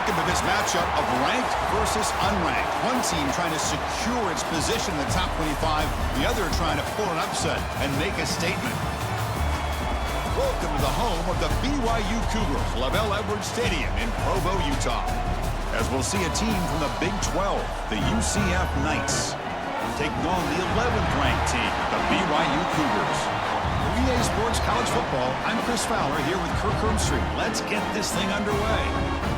Welcome to this matchup of ranked versus unranked. One team trying to secure its position in the top 25, the other trying to pull an upset and make a statement. Welcome to the home of the BYU Cougars, Lavelle Edwards Stadium in Provo, Utah. As we'll see a team from the Big 12, the UCF Knights, taking on the 11th ranked team, the BYU Cougars. For EA Sports College Football, I'm Chris Fowler here with Kirk Herbstreit. Let's get this thing underway.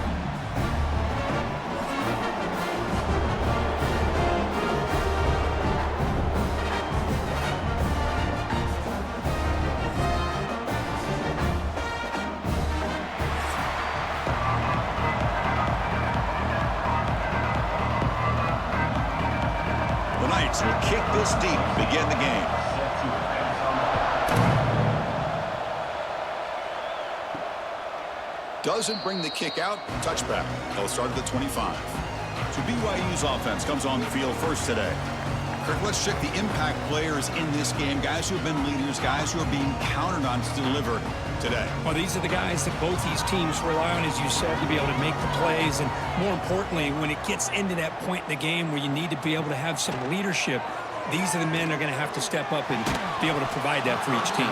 Will kick this deep to begin the game. Doesn't bring the kick out. Touchback. They'll start at the 25. So BYU's offense comes on the field first today. Kirk, let's check the impact players in this game. Guys who have been leaders, guys who are being counted on to deliver today. Well, these are the guys that both these teams rely on, as you said, to be able to make the plays. And more importantly, when it gets into that point in the game where you need to be able to have some leadership, these are the men that are going to have to step up and be able to provide that for each team.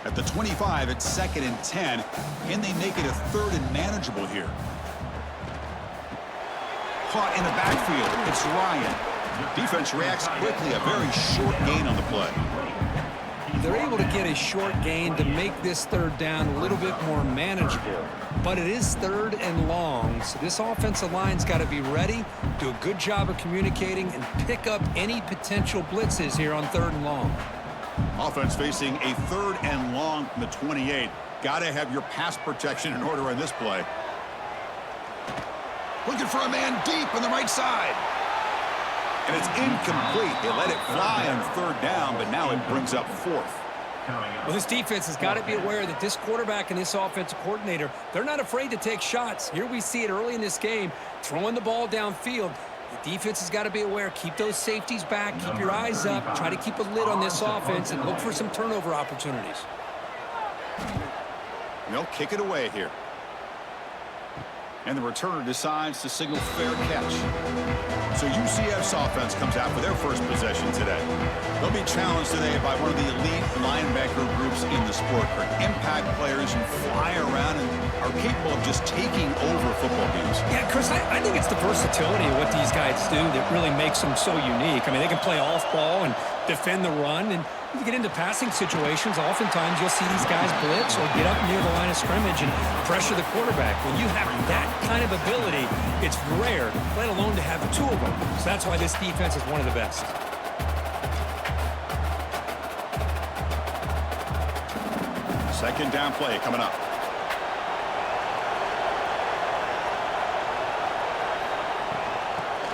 At the 25, it's 2nd and 10. Can they make it a 3rd and manageable here? Caught in the backfield. It's Ryan. Defense reacts quickly. A very short gain on the play. They're able to get a short gain to make this 3rd down a little bit more manageable. But it is 3rd and long, so this offensive line's got to be ready, do a good job of communicating, and pick up any potential blitzes here on 3rd and long. Offense facing a 3rd and long from the 28. Got to have your pass protection in order on this play. Looking for a man deep on the right side. And it's incomplete. They let it fly on 3rd down, but now it brings up 4th. Well, this defense has got to be aware that this quarterback and this offensive coordinator, they're not afraid to take shots. Here we see it early in this game, throwing the ball downfield. The defense has got to be aware. Keep those safeties back. Keep your eyes up. Try to keep a lid on this offense and look for some turnover opportunities. They'll kick it away here. And the returner decides to signal fair catch. So UCF's offense comes out for their first possession today. They'll be challenged today by one of the elite linebacker groups in the sport. For impact players who fly around and are capable of just taking over football games. Yeah, Chris, I think it's the versatility of what these guys do that really makes them so unique. I mean, they can play off ball and defend the run, and you get into passing situations, oftentimes you'll see these guys blitz or get up near the line of scrimmage and pressure the quarterback. When you have that kind of ability, it's rare, let alone to have 2 of them. So that's why this defense is one of the best. Second down play coming up.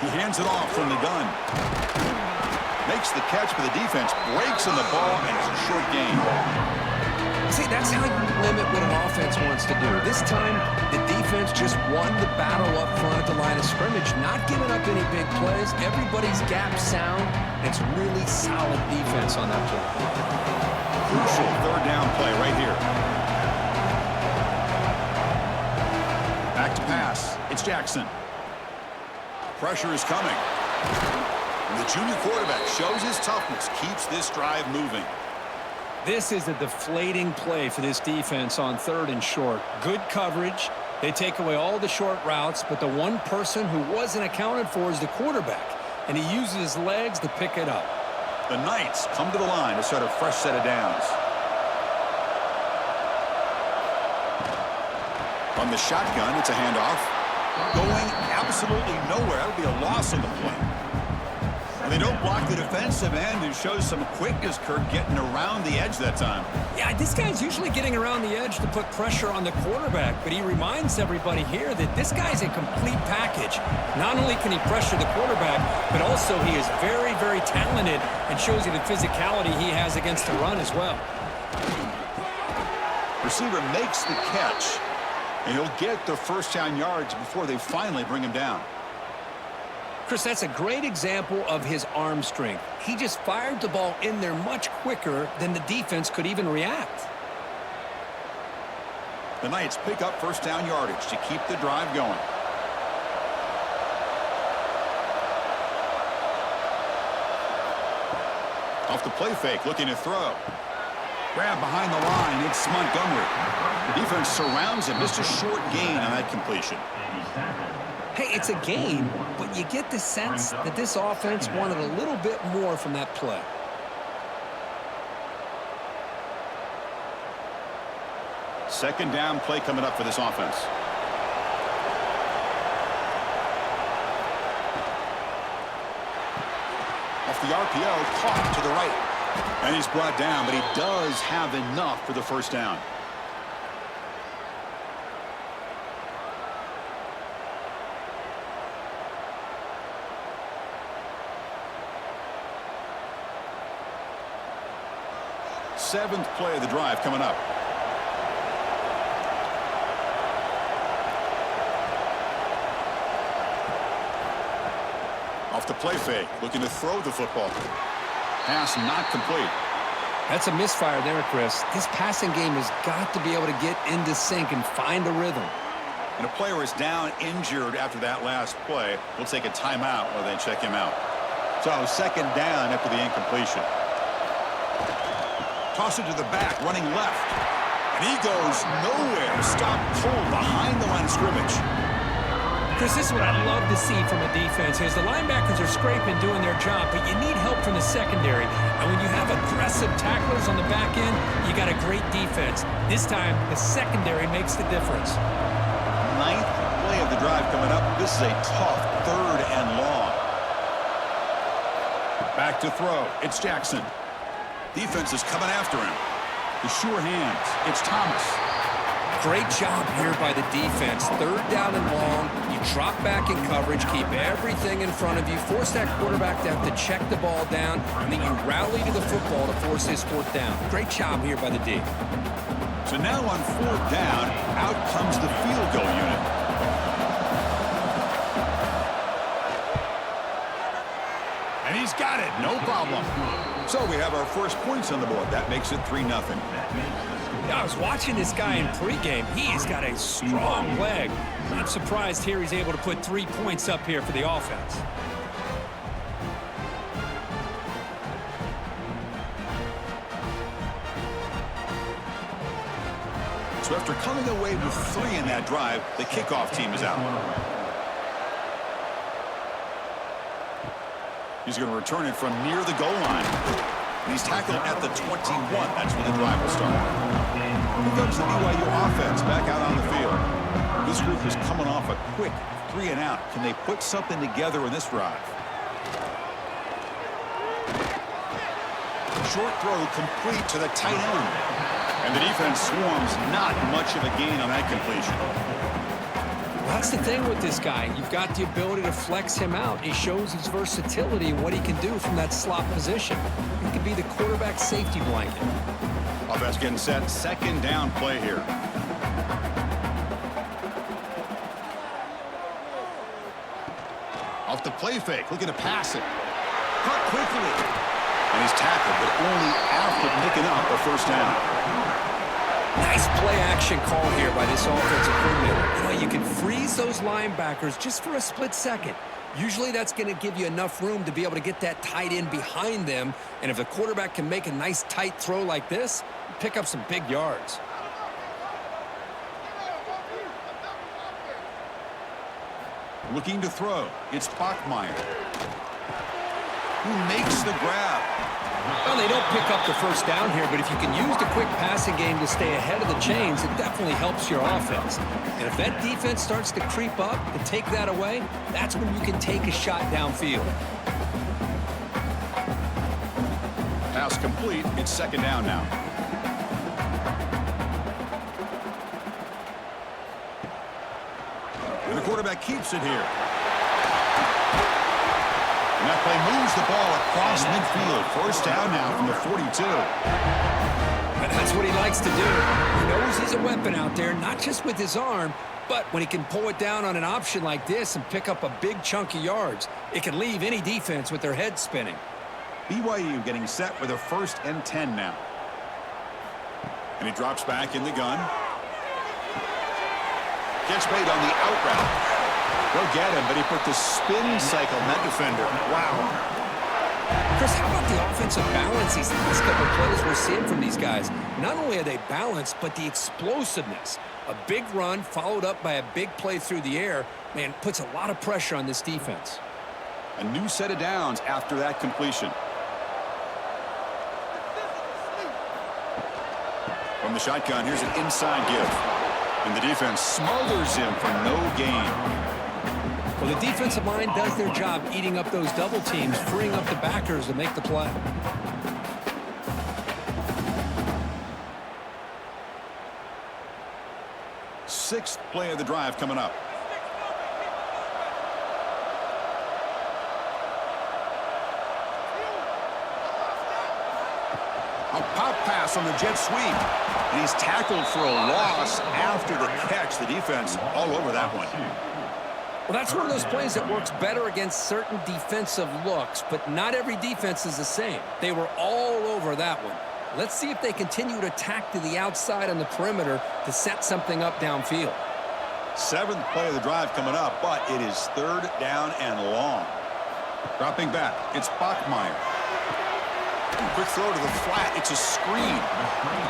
He hands it off from the gun. Makes the catch, but the defense breaks on the ball, and it's a short gain. See, that's how you limit what an offense wants to do. This time, the defense just won the battle up front at the line of scrimmage, not giving up any big plays. Everybody's gap sound. It's really solid defense on that play. Crucial 3rd down play right here. Back to pass. It's Jackson. Pressure is coming. And the junior quarterback shows his toughness, keeps this drive moving. This is a deflating play for this defense on 3rd and short. Good coverage. They take away all the short routes, but the one person who wasn't accounted for is the quarterback, and he uses his legs to pick it up. The Knights come to the line to start a fresh set of downs. On the shotgun, it's a handoff. Going absolutely nowhere. That'll be a loss on the play. And they don't block the defensive end and shows some quickness, Kirk, getting around the edge that time. Yeah, this guy's usually getting around the edge to put pressure on the quarterback, but he reminds everybody here that this guy's a complete package. Not only can he pressure the quarterback, but also he is very, very talented and shows you the physicality he has against the run as well. Receiver makes the catch. And he'll get the first down yards before they finally bring him down. Chris, that's a great example of his arm strength. He just fired the ball in there much quicker than the defense could even react. The Knights pick up first down yardage to keep the drive going. Off the play fake, looking to throw. Grab behind the line, it's Montgomery. The defense surrounds him, just a short gain on that completion. Hey, it's a gain, but you get the sense that this offense wanted a little bit more from that play. Second down play coming up for this offense. Off the RPO, caught to the right. And he's brought down, but he does have enough for the first down. Seventh play of the drive coming up. Off the play fake, looking to throw the football. Pass not complete. That's a misfire there, Chris. This passing game has got to be able to get into sync and find a rhythm. And a player is down injured after that last play. We'll take a timeout while they check him out. So second down after the incompletion. Toss it to the back, running left. And he goes nowhere. Stop cold behind the line of scrimmage. Chris, this is what I love to see from a defense is the linebackers are scraping, doing their job, but you need help from the secondary. And when you have aggressive tacklers on the back end, you got a great defense. This time, the secondary makes the difference. Ninth play of the drive coming up. This is a tough third and long. Back to throw. It's Jackson. Defense is coming after him. The sure hands. It's Thomas. Great job here by the defense. Third down and long. You drop back in coverage, keep everything in front of you, force that quarterback to have to check the ball down, and then you rally to the football to force his fourth down. Great job here by the D. So now on fourth down, out comes the field goal unit. And he's got it, no problem. So we have our first points on the board. That makes it 3-0. I was watching this guy in pregame. He's got a strong leg. Not surprised here he's able to put 3 points up here for the offense. So after coming away with 3 in that drive, the kickoff team is out. He's going to return it from near the goal line. And he's tackled at the 21. That's when the drive will start. Here comes the BYU offense back out on the field. This group is coming off a quick 3 and out. Can they put something together in this drive? Short throw complete to the tight end. And the defense swarms. Not much of a gain on that completion. Well, that's the thing with this guy. You've got the ability to flex him out. He shows his versatility and what he can do from that slot position. He could be the quarterback safety blanket. Offense getting set. Second down play here. Off the play fake. Looking to pass it. Cut quickly. And he's tackled, but only after picking up a first down. Nice play action call here by this offensive coordinator. You know, you can freeze those linebackers just for a split second. Usually that's going to give you enough room to be able to get that tight end behind them. And if the quarterback can make a nice tight throw like this, pick up some big yards. Looking to throw. It's Bachmeier, who makes the grab. Well, they don't pick up the first down here, but if you can use the quick passing game to stay ahead of the chains, it definitely helps your offense. And if that defense starts to creep up and take that away, that's when you can take a shot downfield. Pass complete. It's second down now. And the quarterback keeps it here. And that play moves the ball across midfield. First down now from the 42. And that's what he likes likes to do. He knows he's a weapon out there, not just with his arm, but when he can pull it down on an option like this and pick up a big chunk of yards, it can leave any defense with their head spinning. BYU getting set with a 1st and 10 now. And he drops back in the gun. Gets made on the out route. Go get him, but he put the spin cycle on that defender. Wow. Chris, how about the offensive balance these last couple of plays we're seeing from these guys? Not only are they balanced, but the explosiveness. A big run followed up by a big play through the air, man, puts a lot of pressure on this defense. A new set of downs after that completion. From the shotgun, here's an inside give. And the defense smothers him for no gain. Well, the defensive line does their job eating up those double teams, freeing up the backers to make the play. Sixth play of the drive coming up. A pop pass on the jet sweep. And he's tackled for a loss after the catch. The defense all over that one. Well, that's one of those plays that works better against certain defensive looks, but not every defense is the same. They were all over that one. Let's see if they continue to attack to the outside on the perimeter to set something up downfield. Seventh play of the drive coming up, but it is 3rd down and long. Dropping back, it's Bachmeier. Quick throw to the flat. It's a screen.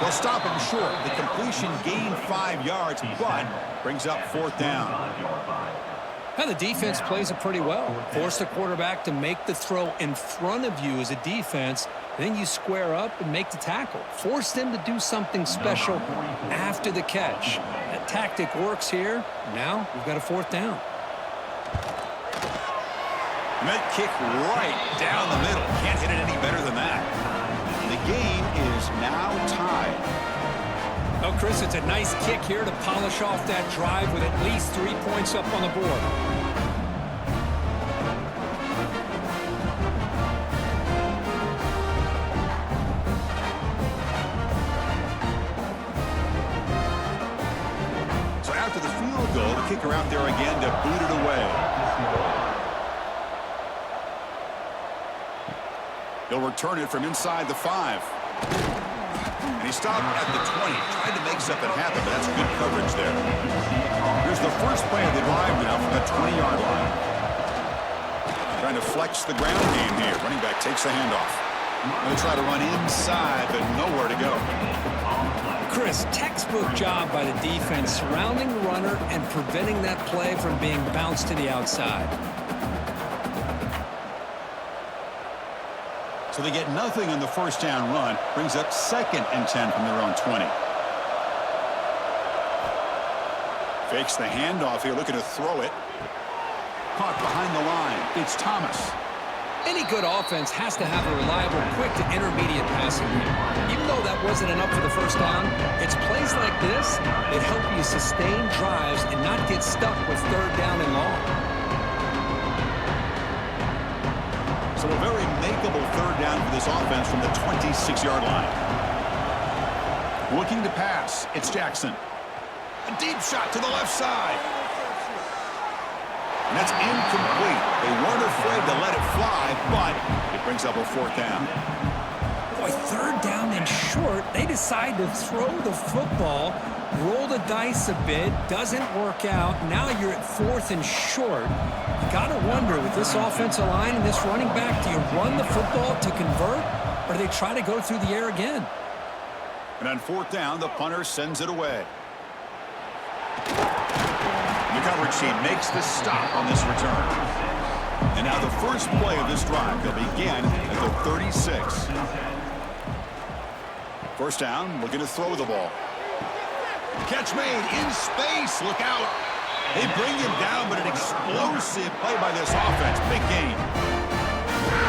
They'll stop him short. The completion gained 5 yards, but brings up 4th down. Now the defense plays it pretty well. Force the quarterback to make the throw in front of you as a defense. Then you square up and make the tackle. Force them to do something special after the catch. That tactic works here. Now we've got a 4th down. Met kick right down the middle. Can't hit it any better than that. The game is now tied. Oh, Chris, it's a nice kick here to polish off that drive with at least 3 points up on the board. So after the field goal, the kicker out there again to boot it away. He'll return it from inside the 5. And he stopped at the 20. Tried to make something happen, but that's good coverage there. Here's the first play of the drive now from the 20-yard line. Trying to flex the ground game here. Running back takes the handoff. Going to try to run inside, but nowhere to go. Chris, textbook job by the defense surrounding the runner and preventing that play from being bounced to the outside. So they get nothing on the 1st down run. Brings up 2nd and 10 from their own 20. Fakes the handoff here, looking to throw it. Caught behind the line. It's Thomas. Any good offense has to have a reliable, quick to intermediate passing game. Even though that wasn't enough for the 1st down, it's plays like this that help you sustain drives and not get stuck with 3rd down and long. So a very makeable 3rd down for this offense from the 26-yard line. Looking to pass. It's Jackson. A deep shot to the left side. And that's incomplete. They weren't afraid to let it fly, but it brings up a 4th down. Boy, 3rd down and short. They decide to throw the football, roll the dice a bit, doesn't work out. Now you're at 4th and short. You got to wonder, with this offensive line and this running back, do you run the football to convert, or do they try to go through the air again? And on 4th down, the punter sends it away. The coverage team makes the stop on this return. And now the first play of this drive. They'll begin at the 36. 1st down, looking to throw the ball. Catch made in space. Look out. They bring him down, but an explosive play by this offense. Big gain.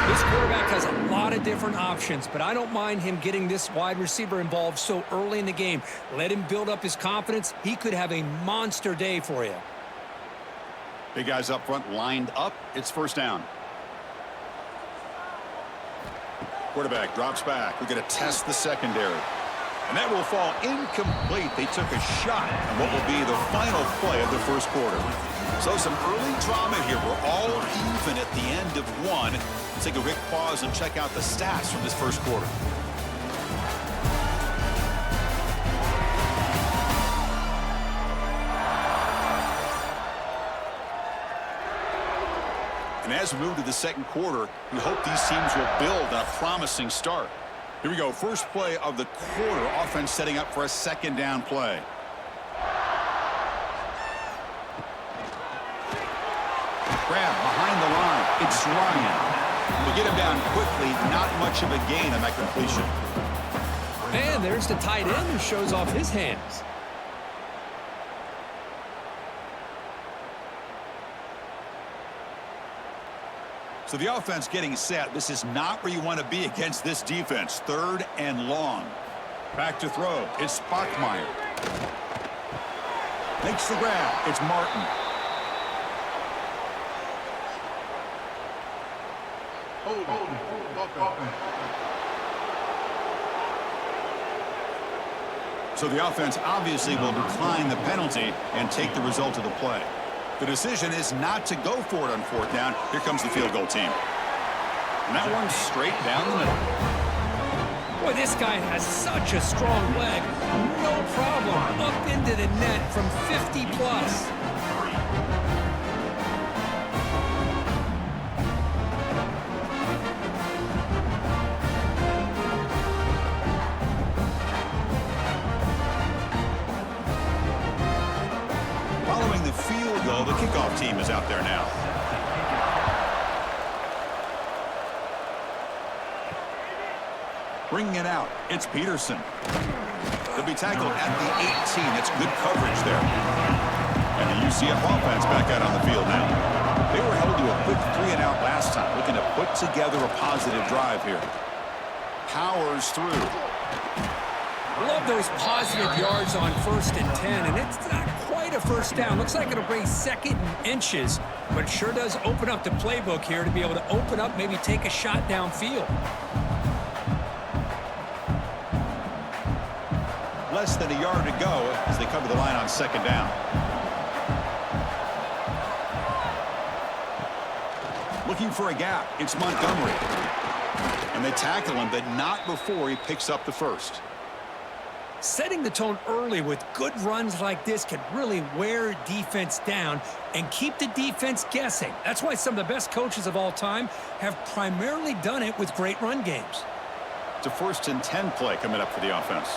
This quarterback has a lot of different options, but I don't mind him getting this wide receiver involved so early in the game. Let him build up his confidence. He could have a monster day for you. Big guys up front lined up. It's 1st down. Quarterback drops back. We're going to test the secondary. And that will fall incomplete. They took a shot on what will be the final play of the first quarter. So some early drama here. We're all even at the end of one. Let's take a quick pause and check out the stats from this first quarter. And as we move to the second quarter, we hope these teams will build on a promising start. Here we go. First play of the quarter. Offense setting up for a second down play. Grab behind the line. It's Ryan. We'll get him down quickly. Not much of a gain on that completion. And there's the tight end who shows off his hands. So the offense getting set. This is not where you want to be against this defense. Third and long. Back to throw. It's Bachmeier. Makes the grab. It's Martin. So the offense obviously will decline the penalty and take the result of the play. The decision is not to go for it on fourth down. Here comes the field goal team. And that one's straight down the middle. Boy, this guy has such a strong leg. No problem. Up into the net from 50 plus. Following the field goal, the kickoff team is out there now. Bringing it out, it's Peterson. He'll be tackled at the 18. That's good coverage there. And the UCF offense back out on the field now. They were held to a quick 3-and-out last time, looking to put together a positive drive here. Powers through. Love those positive yards on 1st and 10, and it's not quite a first down. Looks like it'll bring second and inches, but it sure does open up the playbook here to be able to open up, maybe take a shot downfield. Less than a yard to go as they cover the line on second down. Looking for a gap. It's Montgomery. And they tackle him, but not before he picks up the first. Setting the tone early with good runs like this can really wear defense down and keep the defense guessing. That's why some of the best coaches of all time have primarily done it with great run games. It's a 1st and 10 play coming up for the offense.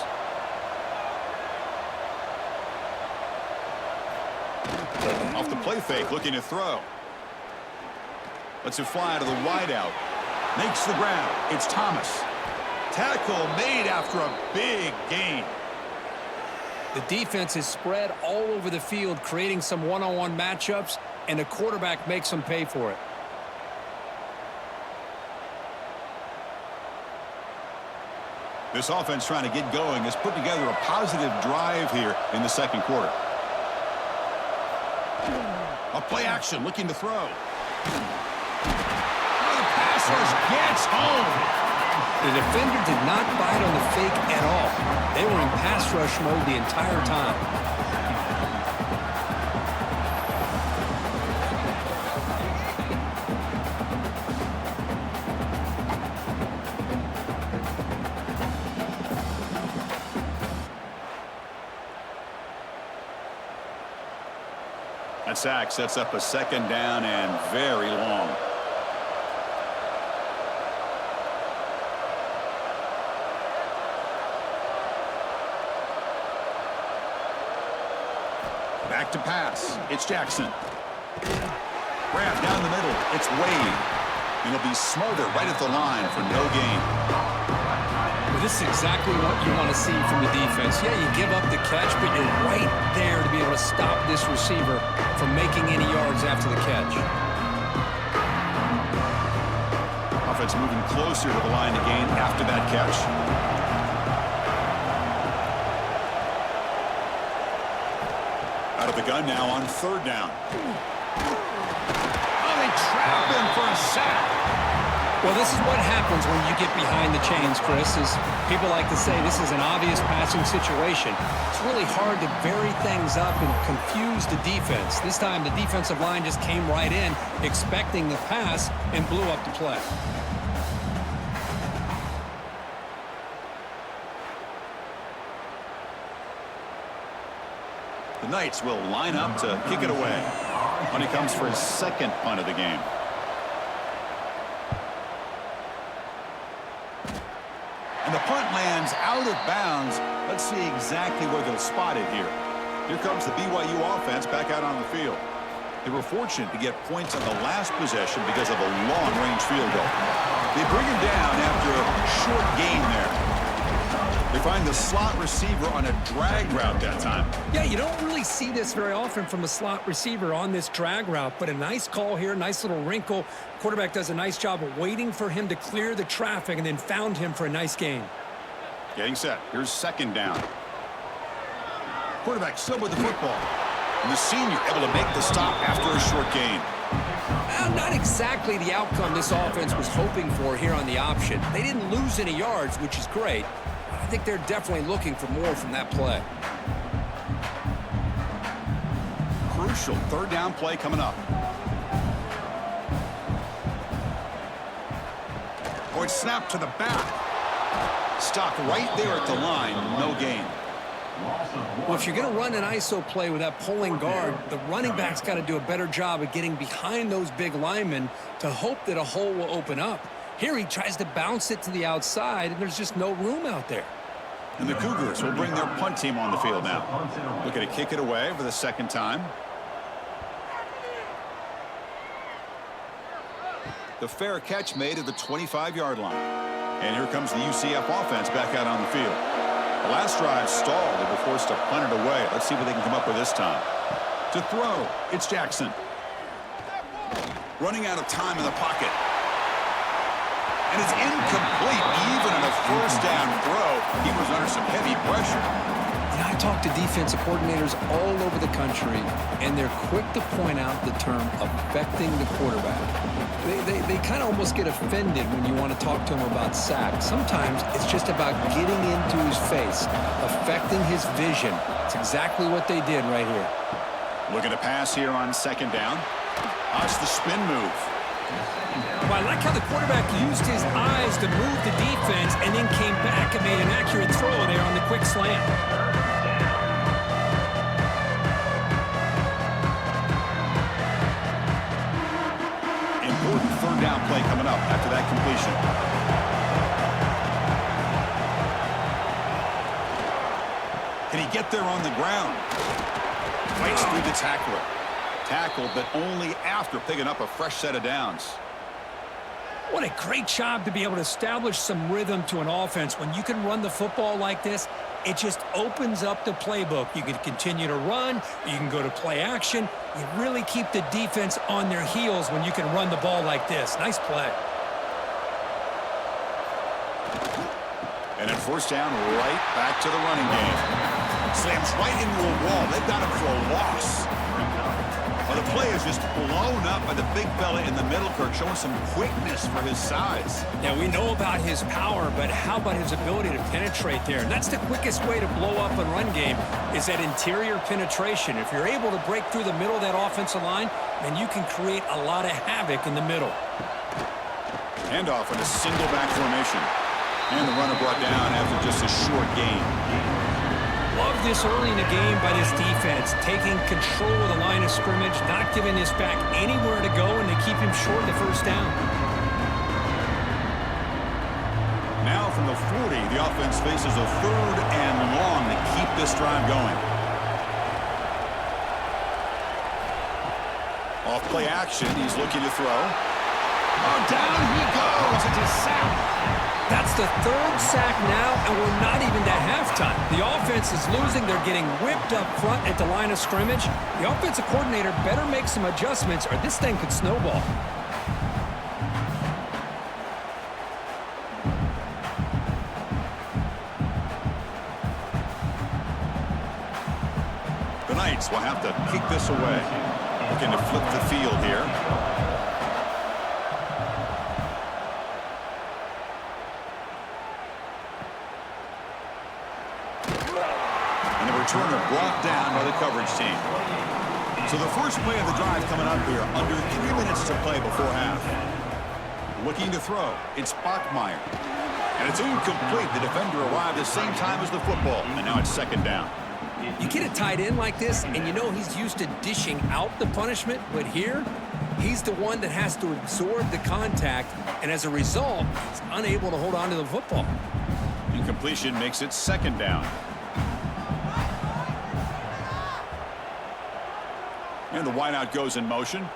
Off the play fake, looking to throw. Lets it fly to the wideout. Makes the grab. It's Thomas. Tackle made after a big gain. The defense is spread all over the field, creating some one-on-one matchups, and the quarterback makes them pay for it. This offense trying to get going has put together a positive drive here in the second quarter. A play action, looking to throw. The pass rush gets home. The defender did not bite on the fake at all. They were in pass rush mode the entire time. That sack sets up a second down and very long. Back to pass. It's Jackson. Grab down the middle. It's Wade. And he'll be smothered right at the line for no gain. Well, this is exactly what you want to see from the defense. Yeah, you give up the catch, but you're right there to be able to stop this receiver from making any yards after the catch. Offense moving closer to the line to gain after that catch. Out of the gun now on third down. Oh, they trap him for a sack. Well, this is what happens when you get behind the chains, Chris, is people like to say this is an obvious passing situation. It's really hard to vary things up and confuse the defense. This time, the defensive line just came right in, expecting the pass, and blew up the play. The Knights will line up to kick it away when he comes for his second punt of the game. And the punt lands out of bounds. Let's see exactly where they'll spot it here. Here comes the BYU offense back out on the field. They were fortunate to get points on the last possession because of a long-range field goal. They bring him down after a short gain there. They find the slot receiver on a drag route that time. Yeah, you don't really see this very often from a slot receiver on this drag route, but a nice call here, nice little wrinkle. Quarterback does a nice job of waiting for him to clear the traffic and then found him for a nice gain. Getting set. Here's second down. Quarterback still with the football. And the senior able to make the stop after a short gain. Well, not exactly the outcome this offense was hoping for here on the option. They didn't lose any yards, which is great. I think they're definitely looking for more from that play. Crucial third down play coming up. Oh, it's snapped to the back. Stopped right there at the line. No gain. Well, if you're going to run an ISO play with that pulling guard, the running back's got to do a better job of getting behind those big linemen to hope that a hole will open up. Here he tries to bounce it to the outside, and there's just no room out there. And the Cougars will bring their punt team on the field now. Looking to kick it away for the second time. The fair catch made at the 25-yard line. And here comes the UCF offense back out on the field. The last drive stalled. They were forced to punt it away. Let's see what they can come up with this time. To throw, it's Jackson. Running out of time in the pocket. And it's incomplete. Even on a first down throw, he was under some heavy pressure. You know, I talk to defensive coordinators all over the country, and they're quick to point out the term affecting the quarterback. They kind of almost get offended when you want to talk to them about sacks. Sometimes it's just about getting into his face, affecting his vision. It's exactly what they did right here. Looking to pass here on second down. That's the spin move. Well, I like how the quarterback used his eyes to move the defense and then came back and made an accurate throw there on the quick slant. Important third down play coming up after that completion. Can he get there on the ground? Fights through the tackler. Tackled, but only after picking up a fresh set of downs. What a great job to be able to establish some rhythm to an offense. When you can run the football like this, it just opens up the playbook. You can continue to run. You can go to play action. You really keep the defense on their heels when you can run the ball like this. Nice play. And then first down, right back to the running game. Slams right into a wall. They've got him for a loss. Well, the play is just blown up by the big fella in the middle, Kirk, showing some quickness for his size. Yeah, we know about his power, but how about his ability to penetrate there? And that's the quickest way to blow up a run game is that interior penetration. If you're able to break through the middle of that offensive line, then you can create a lot of havoc in the middle. Handoff in a single back formation. And the runner brought down after just a short gain. Love this early in the game by this defense, taking control of the line of scrimmage, not giving this back anywhere to go, and they keep him short the first down. Now from the 40, the offense faces a third and long to keep this drive going. Off play action, he's looking to throw. Oh, down he goes. It's a sack. That's the third sack now, and we're not even to halftime. The offense is losing. They're getting whipped up front at the line of scrimmage. The offensive coordinator better make some adjustments, or this thing could snowball. The Knights will have to kick this away. Looking to flip the field here. returner brought down by the coverage team. So the first play of the drive coming up here, under 3 minutes to play before half. Looking to throw, it's Bachmeier. And it's incomplete. The defender arrived at the same time as the football, and now it's second down. You get a tight end like this, and you know he's used to dishing out the punishment, but here, he's the one that has to absorb the contact, and as a result, he's unable to hold on to the football. Incompletion makes it second down. And the wideout goes in motion.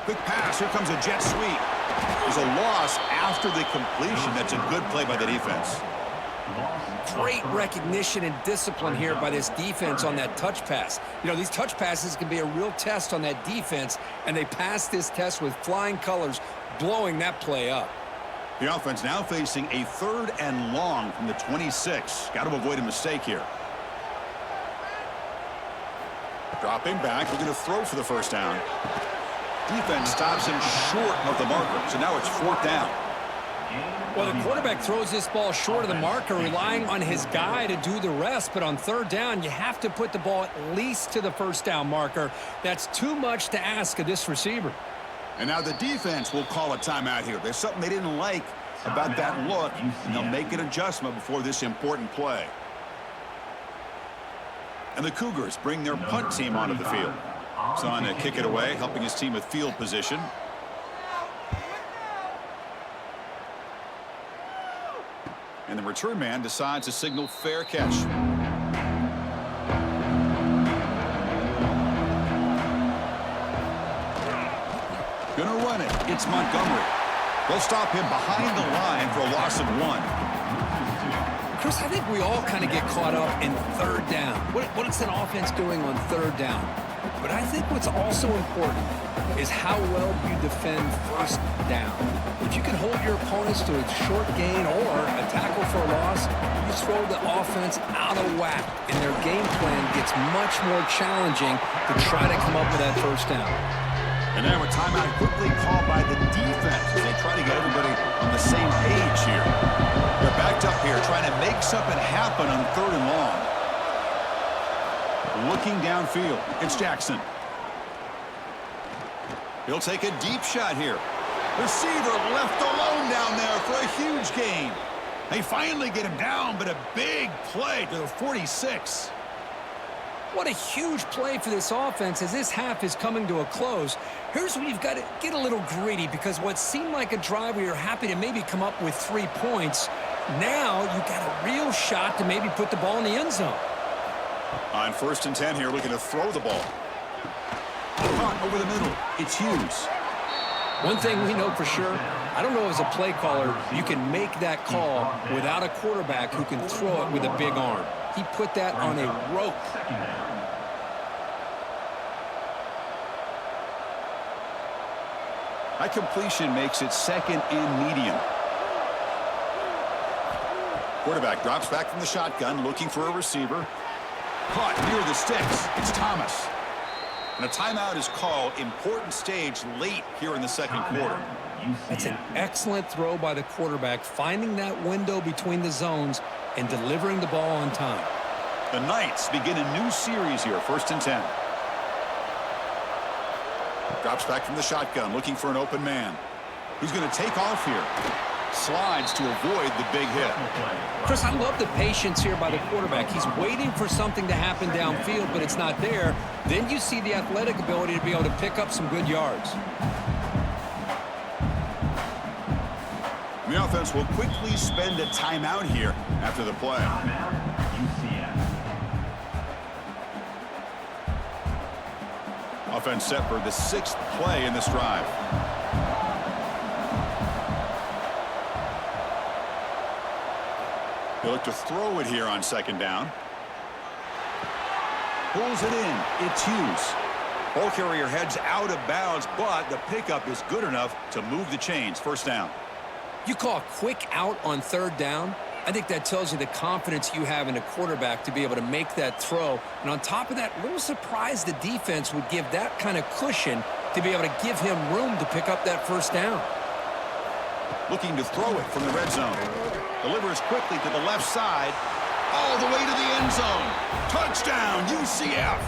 Quick pass. Here comes a jet sweep. There's a loss after the completion. That's a good play by the defense. Great recognition and discipline here by this defense on that touch pass. You know, these touch passes can be a real test on that defense, and they passed this test with flying colors, blowing that play up. The offense now facing a 3rd and long from the 26. Got to avoid a mistake here. Dropping back, we're going to throw for the first down. Defense stops him short of the marker, so now it's 4th down. Well, the quarterback throws this ball short of the marker, relying on his guy to do the rest, but on 3rd down, you have to put the ball at least to the first down marker. That's too much to ask of this receiver. And now the defense will call a timeout here. There's something they didn't like about that look, and they'll make an adjustment before this important play. And the Cougars bring their punt team onto the field. Son to kick it away, helping his team with field position. And the return man decides to signal fair catch. Gonna run it. It's Montgomery. They'll stop him behind the line for a loss of 1. Chris, I think we all kind of get caught up in 3rd down. What is an offense doing on 3rd down? But I think what's also important is how well you defend 1st down. If you can hold your opponents to a short gain or a tackle for a loss, you throw the offense out of whack, and their game plan gets much more challenging to try to come up with that 1st down. And now a timeout quickly called by the defense as they try to get everybody on the same page here. They're backed up here trying to make something happen on 3rd and long. Looking downfield, it's Jackson. He'll take a deep shot here. Receiver left alone down there for a huge gain. They finally get him down, but a big play to the 46. What a huge play for this offense as this half is coming to a close. Here's where you've got to get a little greedy, because what seemed like a drive where you're happy to maybe come up with 3 points, now you've got a real shot to maybe put the ball in the end zone. On 1st and 10 here, looking to throw the ball. Caught over the middle. It's Hughes. One thing we know for sure, I don't know as a play caller, you can make that call without a quarterback who can throw it with a big arm. He put that on a rope. That completion makes it 2nd and medium. Quarterback drops back from the shotgun, looking for a receiver. Caught near the sticks. It's Thomas. And a timeout is called. Important stage late here in the 2nd quarter. That's an excellent throw by the quarterback, finding that window between the zones and delivering the ball on time. The Knights begin a new series here, 1st and 10. Drops back from the shotgun, looking for an open man. He's going to take off here. Slides to avoid the big hit. Chris, I love the patience here by the quarterback. He's waiting for something to happen downfield, but it's not there. Then you see the athletic ability to be able to pick up some good yards. The offense will quickly spend a timeout here after the play. Offense set for the 6th play in this drive. They look to throw it here on 2nd down. Pulls it in. It's Hughes. Ball carrier heads out of bounds, but the pickup is good enough to move the chains. 1st down. You call a quick out on 3rd down. I think that tells you the confidence you have in a quarterback to be able to make that throw. And on top of that, a little surprised the defense would give that kind of cushion to be able to give him room to pick up that 1st down. Looking to throw it from the red zone. Delivers quickly to the left side. all the way to the end zone. Touchdown, UCF.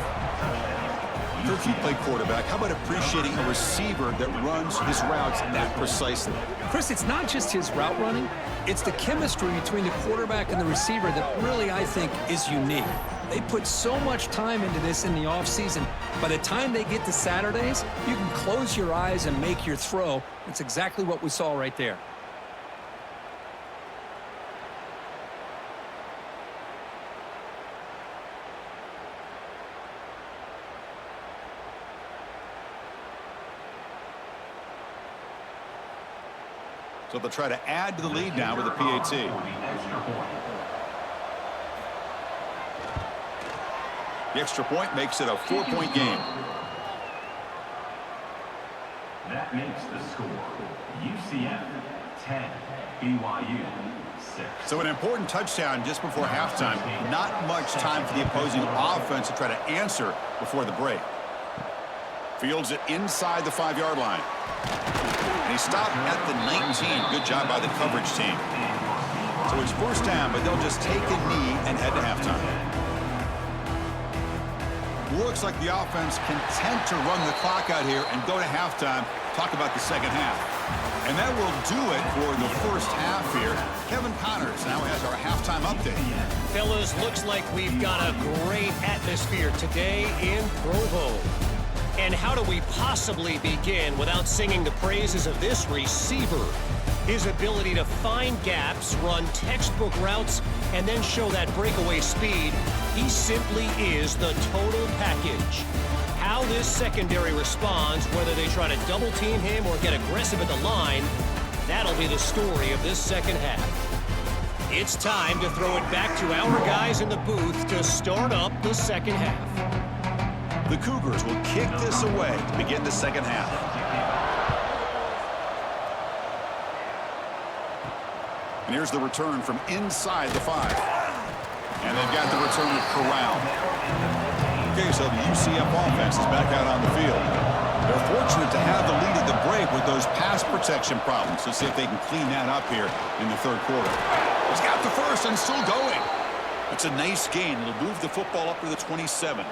If you play quarterback, how about appreciating a receiver that runs his routes that precisely? Chris, it's not just his route running. It's the chemistry between the quarterback and the receiver that really, I think, is unique. They put so much time into this in the offseason. By the time they get to Saturdays, you can close your eyes and make your throw. It's exactly what we saw right there. So they'll try to add to the lead now with a PAT. The extra point makes it a 4-point game. That makes the score UCF 10, BYU 6. So an important touchdown just before halftime. Not much time for the opposing offense to try to answer before the break. Fields it inside the 5-yard line. And he stopped at the 19. Good job by the coverage team. So it's first down, but they'll just take a knee and head to halftime. Looks like the offense content to run the clock out here and go to halftime. Talk about the second half. And that will do it for the first half here. Kevin Connors now has our halftime update. Fellas, looks like we've got a great atmosphere today in Provo. And how do we possibly begin without singing the praises of this receiver? His ability to find gaps, run textbook routes, and then show that breakaway speed. He simply is the total package. How this secondary responds, whether they try to double team him or get aggressive at the line, that'll be the story of this second half. It's time to throw it back to our guys in the booth to start up the second half. The Cougars will kick this away to begin the second half. And here's the return from inside the 5. And they've got the return of Corral. Okay, so the UCF offense is back out on the field. They're fortunate to have the lead at the break with those pass protection problems. Let's see if they can clean that up here in the third quarter. He's got the first and still going. It's a nice gain. It'll move the football up to the 27.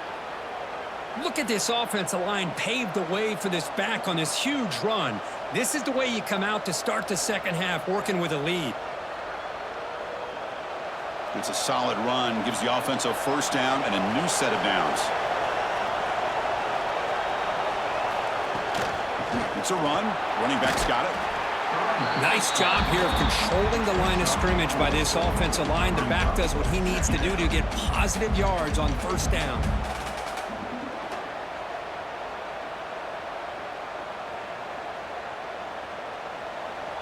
Look at this offensive line paved the way for this back on this huge run. This is the way you come out to start the second half, working with a lead. It's a solid run, gives the offense a first down and a new set of downs. It's a run. Running back's got it. Nice job here of controlling the line of scrimmage by this offensive line. The back does what he needs to do to get positive yards on first down.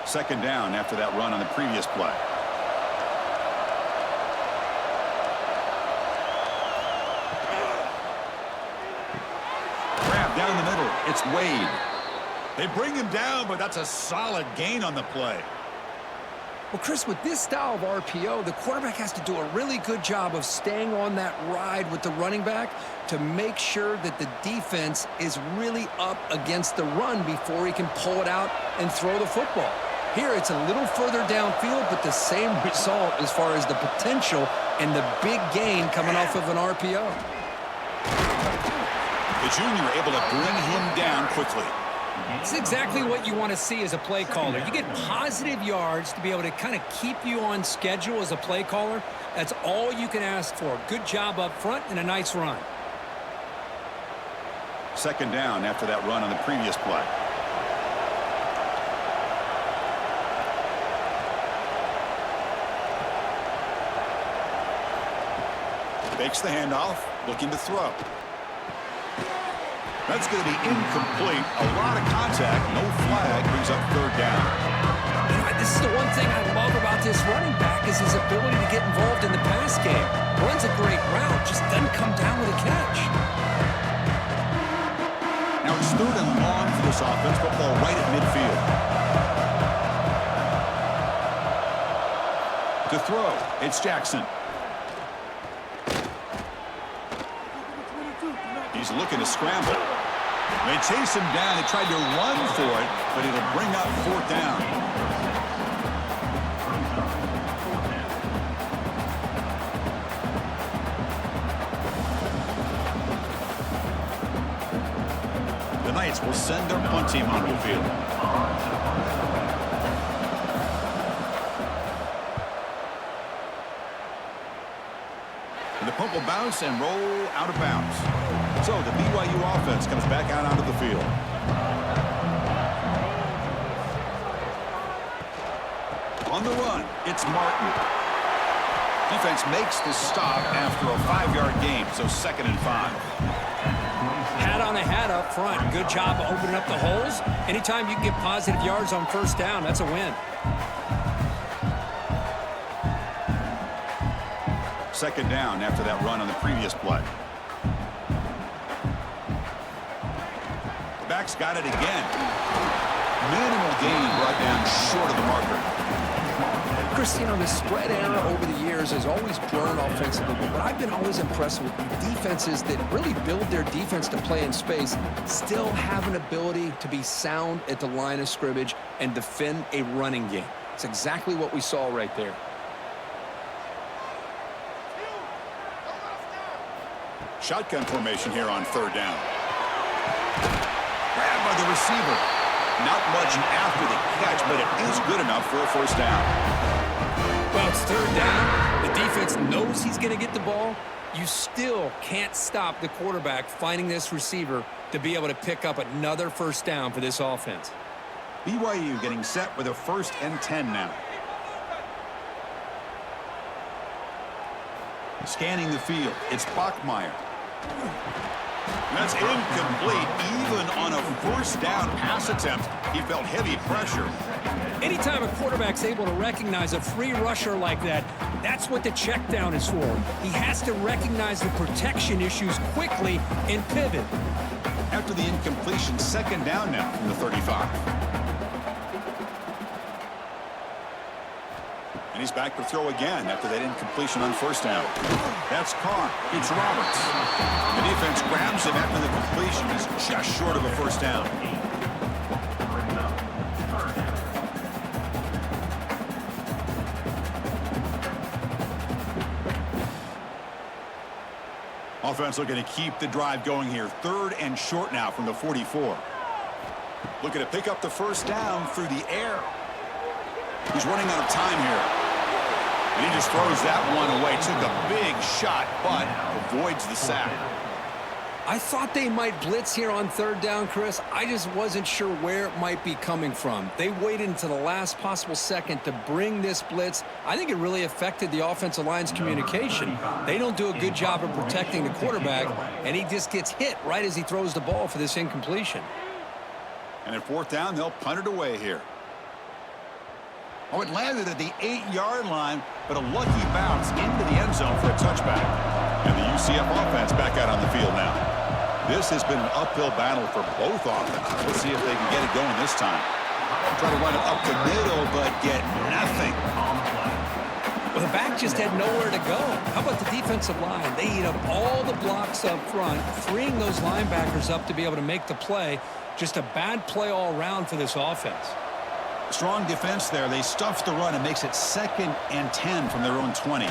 Second down after that run on the previous play. Grab down the middle. It's Wade. They bring him down, but that's a solid gain on the play. Well, Chris, with this style of RPO, the quarterback has to do a really good job of staying on that ride with the running back to make sure that the defense is really up against the run before he can pull it out and throw the football. Here, it's a little further downfield, but the same result as far as the potential and the big gain coming off of an RPO. The junior able to bring him down quickly. It's exactly what you want to see as a play caller. You get positive yards to be able to kind of keep you on schedule as a play caller. That's all you can ask for. Good job up front and a nice run. Second down after that run on the previous play. Fakes the handoff, looking to throw. That's going to be incomplete. A lot of contact, no flag, brings up third down. This is the one thing I love about this running back is his ability to get involved in the pass game. Runs a great route, just doesn't come down with a catch. Now it's third and long for this offense. Football right at midfield. To throw, it's Jackson. He's looking to scramble. They chase him down. They tried to run for it, but it'll bring up fourth down. Knights will send their punt team onto the field. And the punt will bounce and roll out of bounds. So the BYU offense comes back out onto the field. On the run, it's Martin. Defense makes the stop after a 5-yard gain, so 2nd and 5. Hat on a hat up front. Good job of opening up the holes. Anytime you can get positive yards on first down, that's a win. 2nd down after that run on the previous play. The back's got it again. Minimal gain brought down short of the marker. Chris, you know, the spread era over the years has always grown offensively, but I've been always impressed with defenses that really build their defense to play in space, still have an ability to be sound at the line of scrimmage and defend a running game. It's exactly what we saw right there. Shotgun formation here on 3rd down. Grabbed by the receiver. Not much after the catch, but it is good enough for a 1st down. Well, it's 3rd down. The defense knows he's going to get the ball. You still can't stop the quarterback finding this receiver to be able to pick up another 1st down for this offense. BYU getting set with a 1st and 10 now. Scanning the field, it's Bachmeier. That's incomplete. Even on a 1st down pass attempt, he felt heavy pressure. Anytime a quarterback's able to recognize a free rusher like that, that's what the check down is for. He has to recognize the protection issues quickly and pivot. After the incompletion, 2nd down now from the 35. And he's back to throw again after that incompletion on 1st down. That's caught. It's Roberts. The defense grabs him after the completion. He's just short of a 1st down. Offense looking to keep the drive going here. 3rd and short now from the 44. Looking to pick up the 1st down through the air. He's running out of time here. And he just throws that one away. Took a big shot, but avoids the sack. I thought they might blitz here on 3rd down, Chris. I just wasn't sure where it might be coming from. They waited until the last possible second to bring this blitz. I think it really affected the offensive line's communication. They don't do a good job of protecting the quarterback, and he just gets hit right as he throws the ball for this incompletion. And at 4th down, they'll punt it away here. Oh, it landed at the 8-yard line, but a lucky bounce into the end zone for a touchback. And the UCF offense back out on the field now. This has been an uphill battle for both offenses. Let's see if they can get it going this time. Try to run it up the middle, but get nothing. Well, the back just had nowhere to go. How about the defensive line? They eat up all the blocks up front, freeing those linebackers up to be able to make the play. Just a bad play all around for this offense. Strong defense there. They stuff the run and makes it 2nd and 10 from their own 20.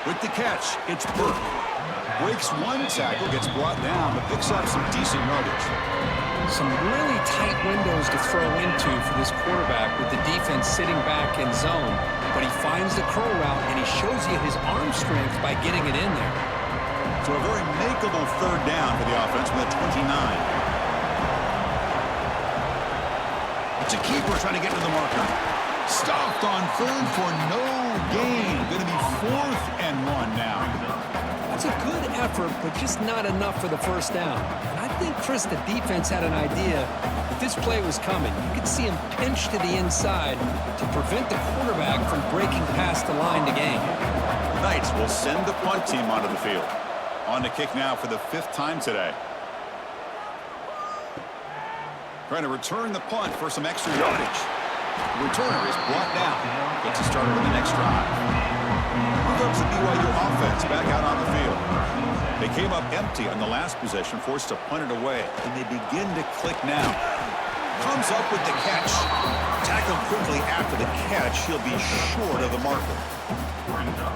With the catch, it's Burke. Breaks one tackle, gets brought down, but picks up some decent yardage. Some really tight windows to throw into for this quarterback with the defense sitting back in zone. But he finds the curl route, and he shows you his arm strength by getting it in there. So a very makeable 3rd down for the offense from the 29. It's a keeper trying to get to the marker. Stopped on 3rd for no gain. Going to be 4th and 1 now. That's a good effort, but just not enough for the 1st down. And I think, Chris, the defense had an idea that this play was coming. You could see him pinch to the inside to prevent the quarterback from breaking past the line to gain. Knights will send the punt team onto the field. On to kick now for the 5th time today. Trying to return the punt for some extra yardage. The returner is brought down. Gets us started on the next drive. Here comes the BYU offense back out on the field. They came up empty on the last possession, forced to punt it away. And they begin to click now. Comes up with the catch. Tackled quickly after the catch. He'll be short of the marker.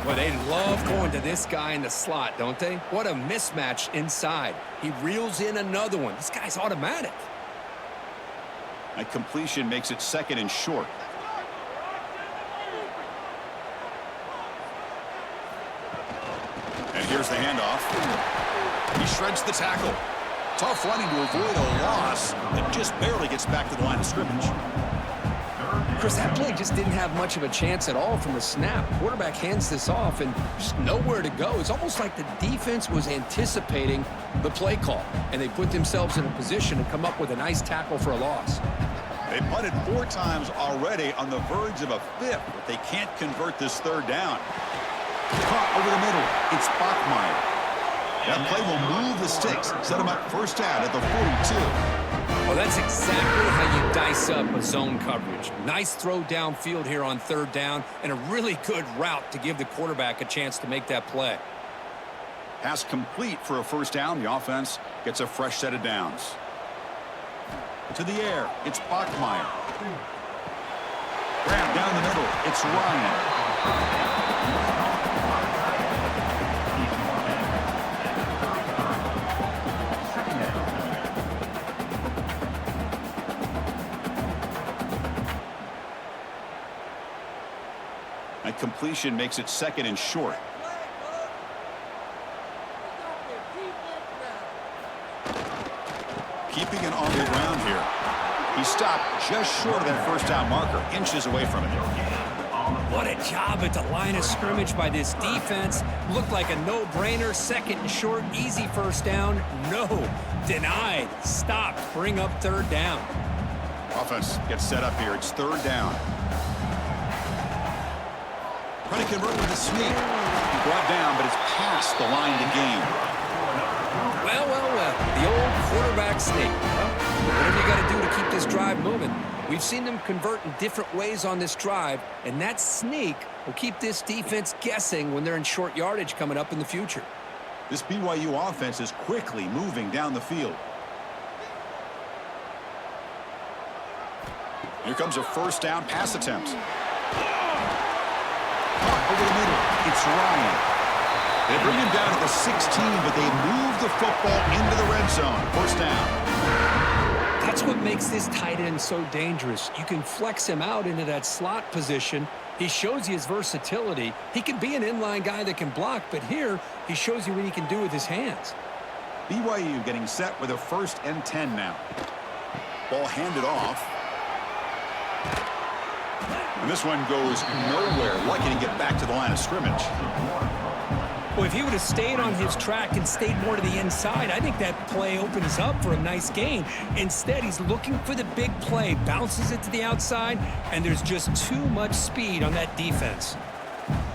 Well, they love going to this guy in the slot, don't they? What a mismatch inside. He reels in another one. This guy's automatic. A completion makes it 2nd and short. And here's the handoff. He shreds the tackle. Tough running to avoid a loss, and just barely gets back to the line of scrimmage. Chris, that play just didn't have much of a chance at all from the snap. Quarterback hands this off and just nowhere to go. It's almost like the defense was anticipating the play call, and they put themselves in a position to come up with a nice tackle for a loss. They punted 4 times already, on the verge of a 5th, but they can't convert this 3rd down. Caught over the middle. It's Bachmeier. That play will move the sticks, set him up 1st down at the 42. Well, that's exactly how you dice up a zone coverage. Nice throw downfield here on 3rd down, and a really good route to give the quarterback a chance to make that play. Pass complete for a 1st down. The offense gets a fresh set of downs. To the air, it's Bachmeier. Grab down the middle, it's Ryan. A completion makes it 2nd and short. Keeping it on the ground here. He stopped just short of that 1st down marker, inches away from it. What a job at the line of scrimmage by this defense. Looked like a no-brainer. 2nd and short, easy 1st down. No, denied, stopped, bring up 3rd down. Offense gets set up here. It's 3rd down. Trying to convert with a sneak. Brought down, but it's past the line to gain. Well. The old quarterback sneak. Well, whatever you got to do to keep this drive moving. We've seen them convert in different ways on this drive, and that sneak will keep this defense guessing when they're in short yardage coming up in the future. This BYU offense is quickly moving down the field. Here comes a 1st down pass attempt. Over the middle, it's Ryan. They bring him down to the 16, but they move the football into the red zone. 1st down. That's what makes this tight end so dangerous. You can flex him out into that slot position. He shows you his versatility. He can be an inline guy that can block, but here he shows you what he can do with his hands. BYU getting set with a 1st and 10 now. Ball handed off. And this one goes nowhere. Lucky to get back to the line of scrimmage. Well, if he would have stayed on his track and stayed more to the inside, I think that play opens up for a nice gain. Instead, he's looking for the big play, bounces it to the outside, and there's just too much speed on that defense.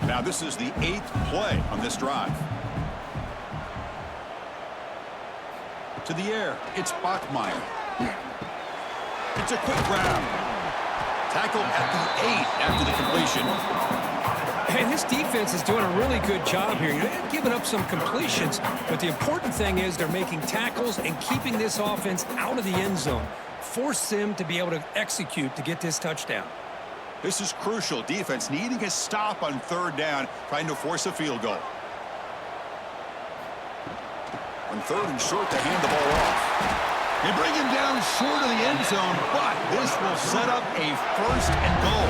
Now, this is the 8th play on this drive. To the air, it's Bachmeier. It's a quick grab. Tackle at the 8 after the completion. And this defense is doing a really good job here. You're giving up some completions, but the important thing is they're making tackles and keeping this offense out of the end zone. Force them to be able to execute to get this touchdown. This is crucial. Defense needing a stop on 3rd down, trying to force a field goal. On 3rd and short, they hand the ball off. They bring him down short of the end zone, but this will set up a 1st and goal.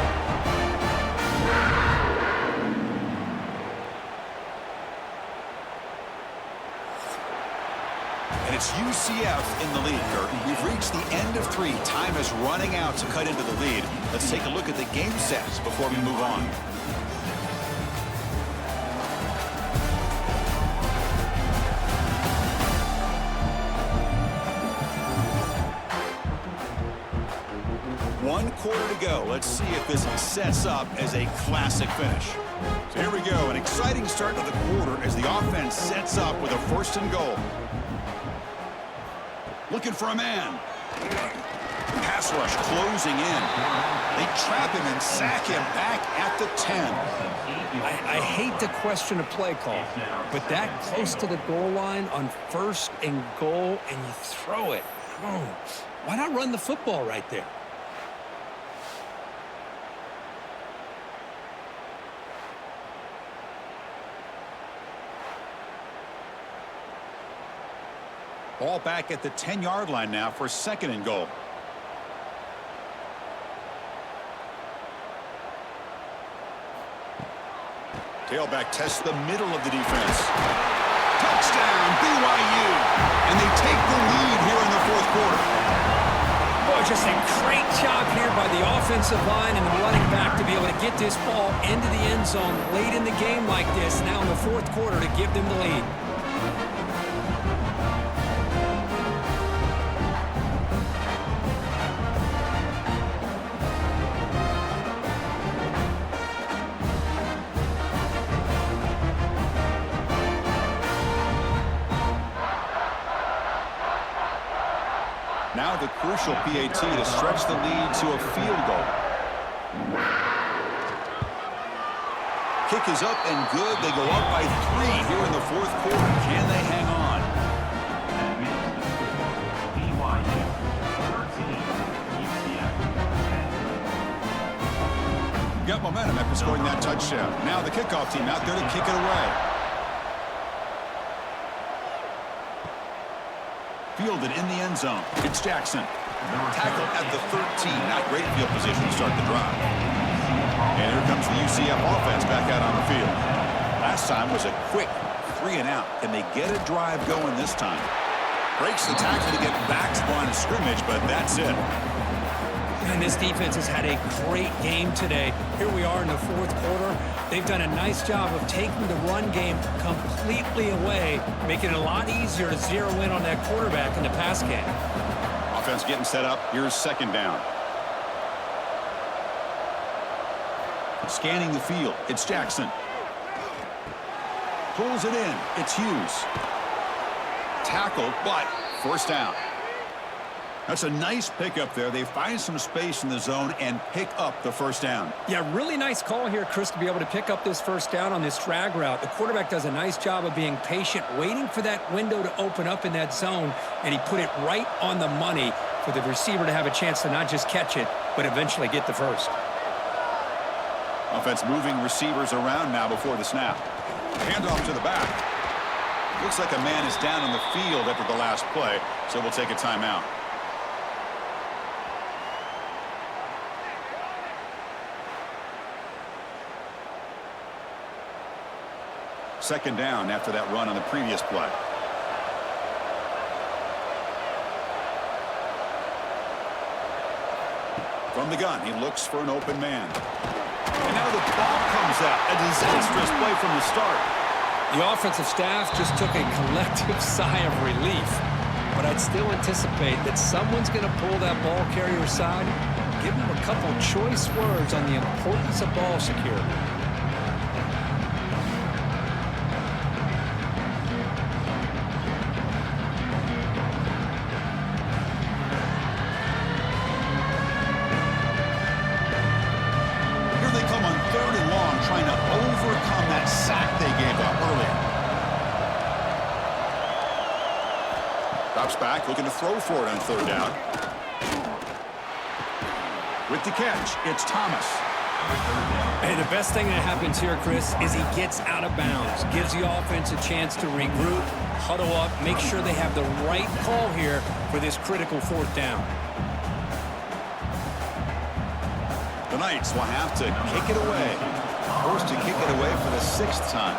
And it's UCF in the lead, Curtin. We've reached the end of 3. Time is running out to cut into the lead. Let's take a look at the game sets before we move on. One quarter to go. Let's see if this sets up as a classic finish. So here we go. An exciting start to the quarter as the offense sets up with a 1st and goal. Looking for a man. Pass rush closing in. They trap him and sack him back at the 10. I hate to question a play call, but that close to the goal line on 1st and goal, and you throw it. Oh, why not run the football right there? Ball back at the 10-yard line now for 2nd and goal. Tailback tests the middle of the defense. Touchdown, BYU. And they take the lead here in the 4th quarter. Boy, just a great job here by the offensive line and the running back to be able to get this ball into the end zone late in the game like this, now in the 4th quarter, to give them the lead. Now the crucial PAT to stretch the lead to a field goal. Kick is up and good. They go up by 3 here in the 4th quarter. Can they hang on? That makes the score BYU 13, UCF 10. Got momentum after scoring that touchdown. Now the kickoff team out there to kick it away. Fielded in the end zone. It's Jackson. Tackled at the 13. Not great field position to start the drive. And here comes the UCF offense back out on the field. Last time was a quick 3 and out. Can they get a drive going this time? Breaks the tackle to get back to the line of scrimmage, but that's it. And this defense has had a great game today. Here we are in the 4th quarter. They've done a nice job of taking the run game completely away, making it a lot easier to zero in on that quarterback in the pass game. Offense getting set up. Here's 2nd down. Scanning the field. It's Jackson. Pulls it in. It's Hughes. Tackled, but 1st down. That's a nice pickup there. They find some space in the zone and pick up the 1st down. Yeah, really nice call here, Chris, to be able to pick up this 1st down on this drag route. The quarterback does a nice job of being patient, waiting for that window to open up in that zone, and he put it right on the money for the receiver to have a chance to not just catch it, but eventually get the 1st. Offense moving receivers around now before the snap. Handoff to the back. Looks like a man is down on the field after the last play, so we'll take a timeout. Second down after that run on the previous play. From the gun, he looks for an open man. And now the ball comes out. A disastrous play from the start. The offensive staff just took a collective sigh of relief. But I'd still anticipate that someone's going to pull that ball carrier aside, give him a couple choice words on the importance of ball security. Trying to overcome that sack they gave up earlier. Drops back, looking to throw for it on 3rd down. With the catch, it's Thomas. Hey, the best thing that happens here, Chris, is he gets out of bounds, gives the offense a chance to regroup, huddle up, make sure they have the right call here for this critical 4th down. The Knights will have to kick it away. Forced to kick it away for the 6th time.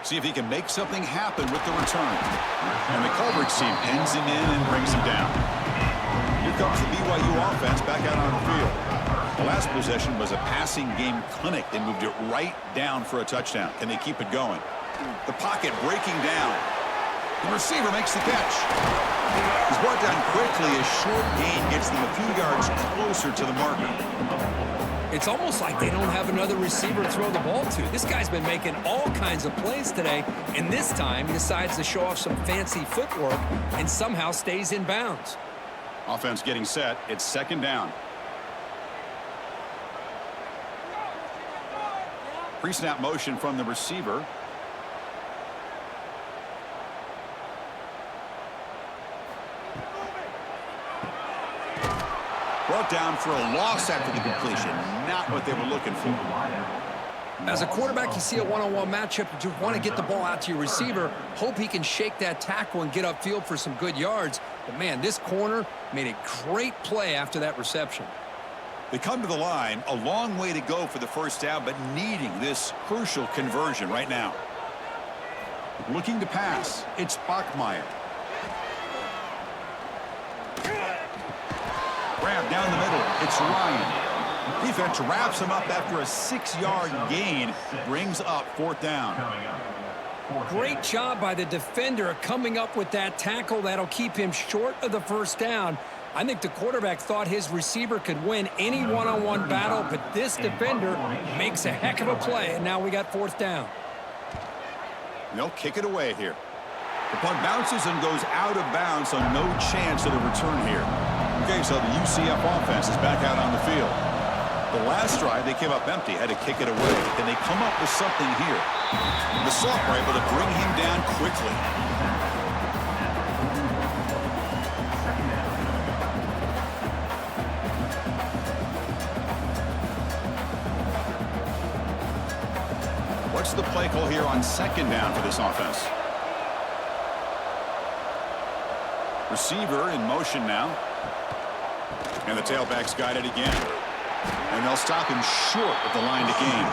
See if he can make something happen with the return. And the Culver's team pins him in and brings him down. Here comes the BYU offense back out on the field. The last possession was a passing game clinic. They moved it right down for a touchdown. Can they keep it going? The pocket breaking down. The receiver makes the catch. He's brought down quickly. A short gain gets them a few yards closer to the marker. It's almost like they don't have another receiver to throw the ball to. This guy's been making all kinds of plays today, and this time he decides to show off some fancy footwork and somehow stays in bounds. Offense getting set. It's 2nd down. Pre-snap motion from the receiver. Brought down for a loss after the completion. Not what they were looking for. As a quarterback, you see a one-on-one matchup, you just want to get the ball out to your receiver, hope he can shake that tackle and get upfield for some good yards. But, man, this corner made a great play after that reception. They come to the line, a long way to go for the first down, but needing this crucial conversion right now. Looking to pass, it's Bachmeier. Grab down the middle, it's Ryan. Defense wraps him up after a 6-yard gain, brings up 4th down. Great job by the defender coming up with that tackle that'll keep him short of the first down. I think the quarterback thought his receiver could win any one-on-one battle, but this defender makes a heck of a play, and now we got 4th down. They'll kick it away here. The punt bounces and goes out of bounds, so no chance of the return here. Okay, so the UCF offense is back out on the field. The last drive, they came up empty, had to kick it away. Can they come up with something here? The Sophomore able to bring him down quickly. What's the play call here on 2nd down for this offense? Receiver in motion now. And the tailback's got it again. And they'll stop him short at the line to gain.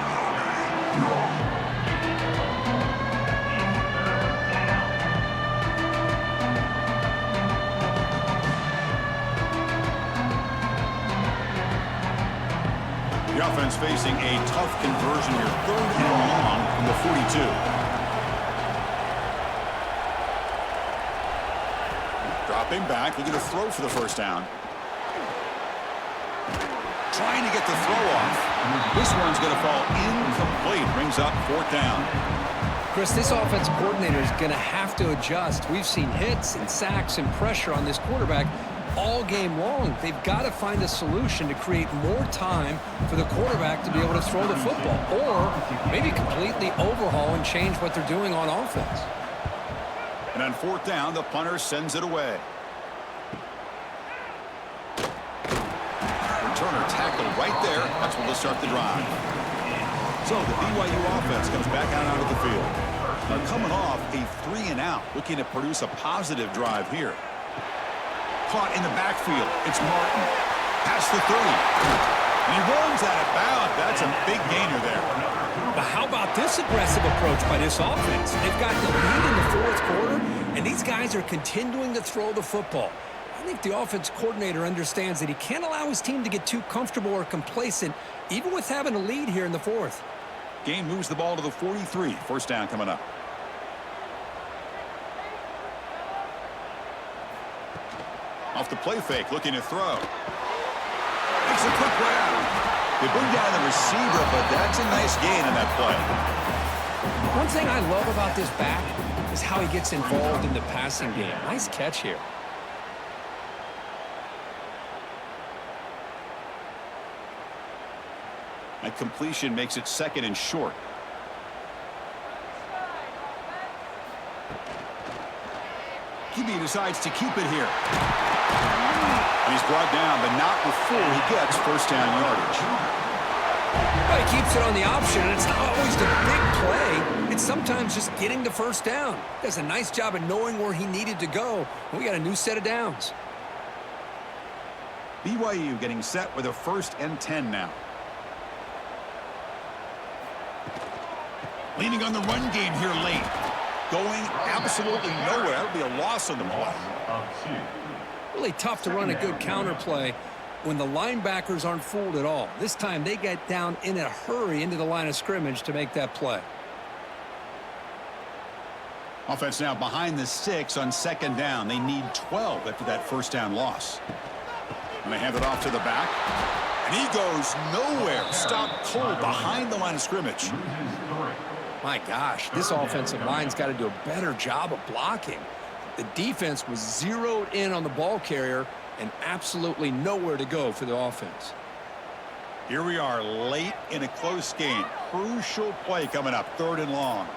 The offense facing a tough conversion here. 3rd and long from the 42. Dropping back, looking to throw for the first down. Trying to get the throw off. This one's going to fall incomplete. Brings up 4th down. Chris, this offensive coordinator is going to have to adjust. We've seen hits and sacks and pressure on this quarterback all game long. They've got to find a solution to create more time for the quarterback to be able to throw the football, or maybe completely overhaul and change what they're doing on offense. And on 4th down, the punter sends it away. Returner tackled right there. That's when they'll start the drive. So the BYU offense comes back out onto the field. Now coming off a 3-and-out, looking to produce a positive drive here. Caught in the backfield. It's Martin. Past the 30. And he runs out of bounds. That's a big gainer there. But how about this aggressive approach by this offense? They've got the lead in the 4th quarter, and these guys are continuing to throw the football. I think the offense coordinator understands that he can't allow his team to get too comfortable or complacent, even with having a lead here in the 4th. Game moves the ball to the 43. First down coming up. Off the play fake, looking to throw. Makes a quick grab. They bring down the receiver, but that's a nice gain in that play. One thing I love about this back is how he gets involved in the passing game. Nice catch here. That completion makes it 2nd and short. QB decides to keep it here. And he's brought down, but not before he gets first down yardage. Well, he keeps it on the option, and it's not always the big play. It's sometimes just getting the first down. Does a nice job of knowing where he needed to go. And we got a new set of downs. BYU getting set with a 1st and 10 now. Leaning on the run game here late. Going absolutely nowhere. That'll be a loss on the play. Really tough to run a good counter play when the linebackers aren't fooled at all. This time they get down in a hurry into the line of scrimmage to make that play. Offense now behind the 6 on 2nd down. They need 12 after that first down loss. And they hand it off to the back. And he goes nowhere. Stopped cold behind the line of scrimmage. My gosh, this offensive line's got to do a better job of blocking. The defense was zeroed in on the ball carrier and absolutely nowhere to go for the offense. Here we are late in a close game. Crucial play coming up, 3rd and long.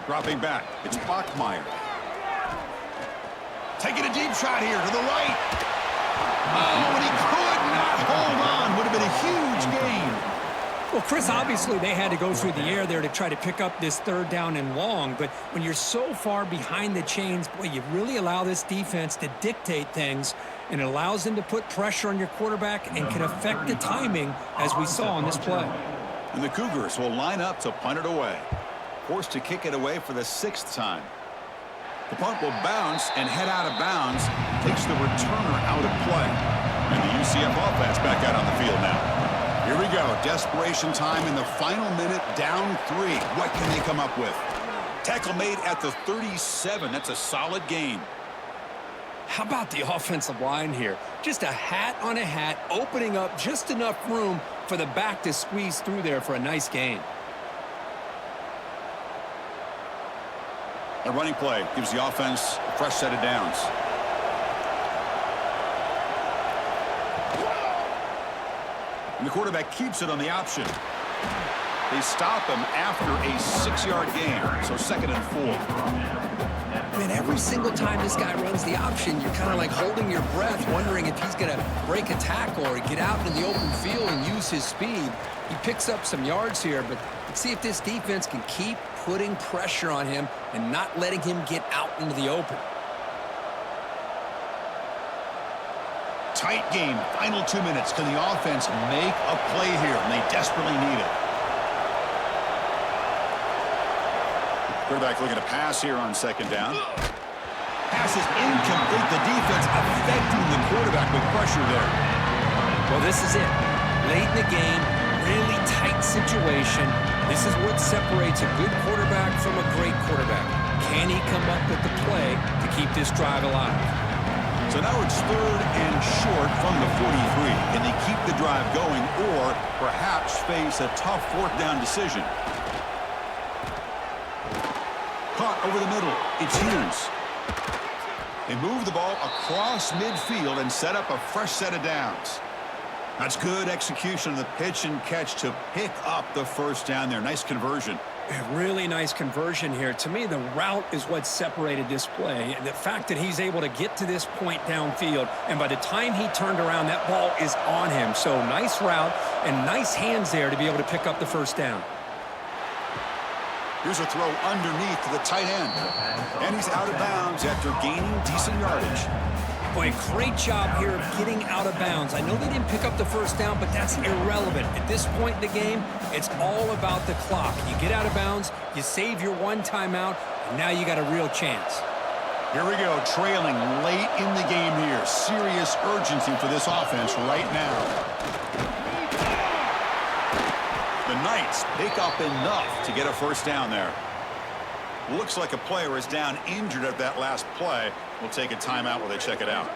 Dropping back, it's Bachmeier. Taking a deep shot here to the right. Oh, and he could not hold on. Would have have been a huge gain. Well, Chris, obviously they had to go through the air there to try to pick up this third down and long, but when you're so far behind the chains, boy, you really allow this defense to dictate things, and it allows them to put pressure on your quarterback and can affect the timing, as we saw on this play. And the Cougars will line up to punt it away. Forced to kick it away for the 6th time. The punt will bounce and head out of bounds. Takes the returner out of play. And the UCF offense back out on the field now. Here we go. Desperation time in the final minute, down 3. What can they come up with? Tackle made at the 37. That's a solid gain. How about the offensive line here? Just a hat on a hat, opening up just enough room for the back to squeeze through there for a nice gain. A running play gives the offense a fresh set of downs. And the quarterback keeps it on the option. They stop him after a 6-yard gain, so 2nd and 4. Man, every single time this guy runs the option, you're kind of like holding your breath, wondering if he's going to break a tackle or get out into the open field and use his speed. He picks up some yards here, but let's see if this defense can keep putting pressure on him and not letting him get out into the open. Tight game, final 2 minutes. Can the offense make a play here? And they desperately need it. Quarterback looking to pass here on 2nd down. Pass is incomplete. The defense affecting the quarterback with pressure there. Well, this is it. Late in the game, really tight situation. This is what separates a good quarterback from a great quarterback. Can he come up with the play to keep this drive alive? So now it's 3rd and short from the 43. Can they keep the drive going or perhaps face a tough 4th down decision? Caught over the middle. It's Hughes. They move the ball across midfield and set up a fresh set of downs. That's good execution of the pitch and catch to pick up the 1st down there. Nice conversion. A really nice conversion here. To me, the route is what separated this play. The fact that he's able to get to this point downfield, and by the time he turned around, that ball is on him. So nice route and nice hands there to be able to pick up the 1st down. Here's a throw underneath to the tight end. And he's out of bounds after gaining decent yardage. Boy, great job here of getting out of bounds. I know they didn't pick up the 1st down, but that's irrelevant. At this point in the game, it's all about the clock. You get out of bounds, you save your 1 timeout, and now you got a real chance. Here we go, trailing late in the game here. Serious urgency for this offense right now. The Knights pick up enough to get a 1st down there. Looks like a player is down injured at that last play. We'll take a timeout while they check it out.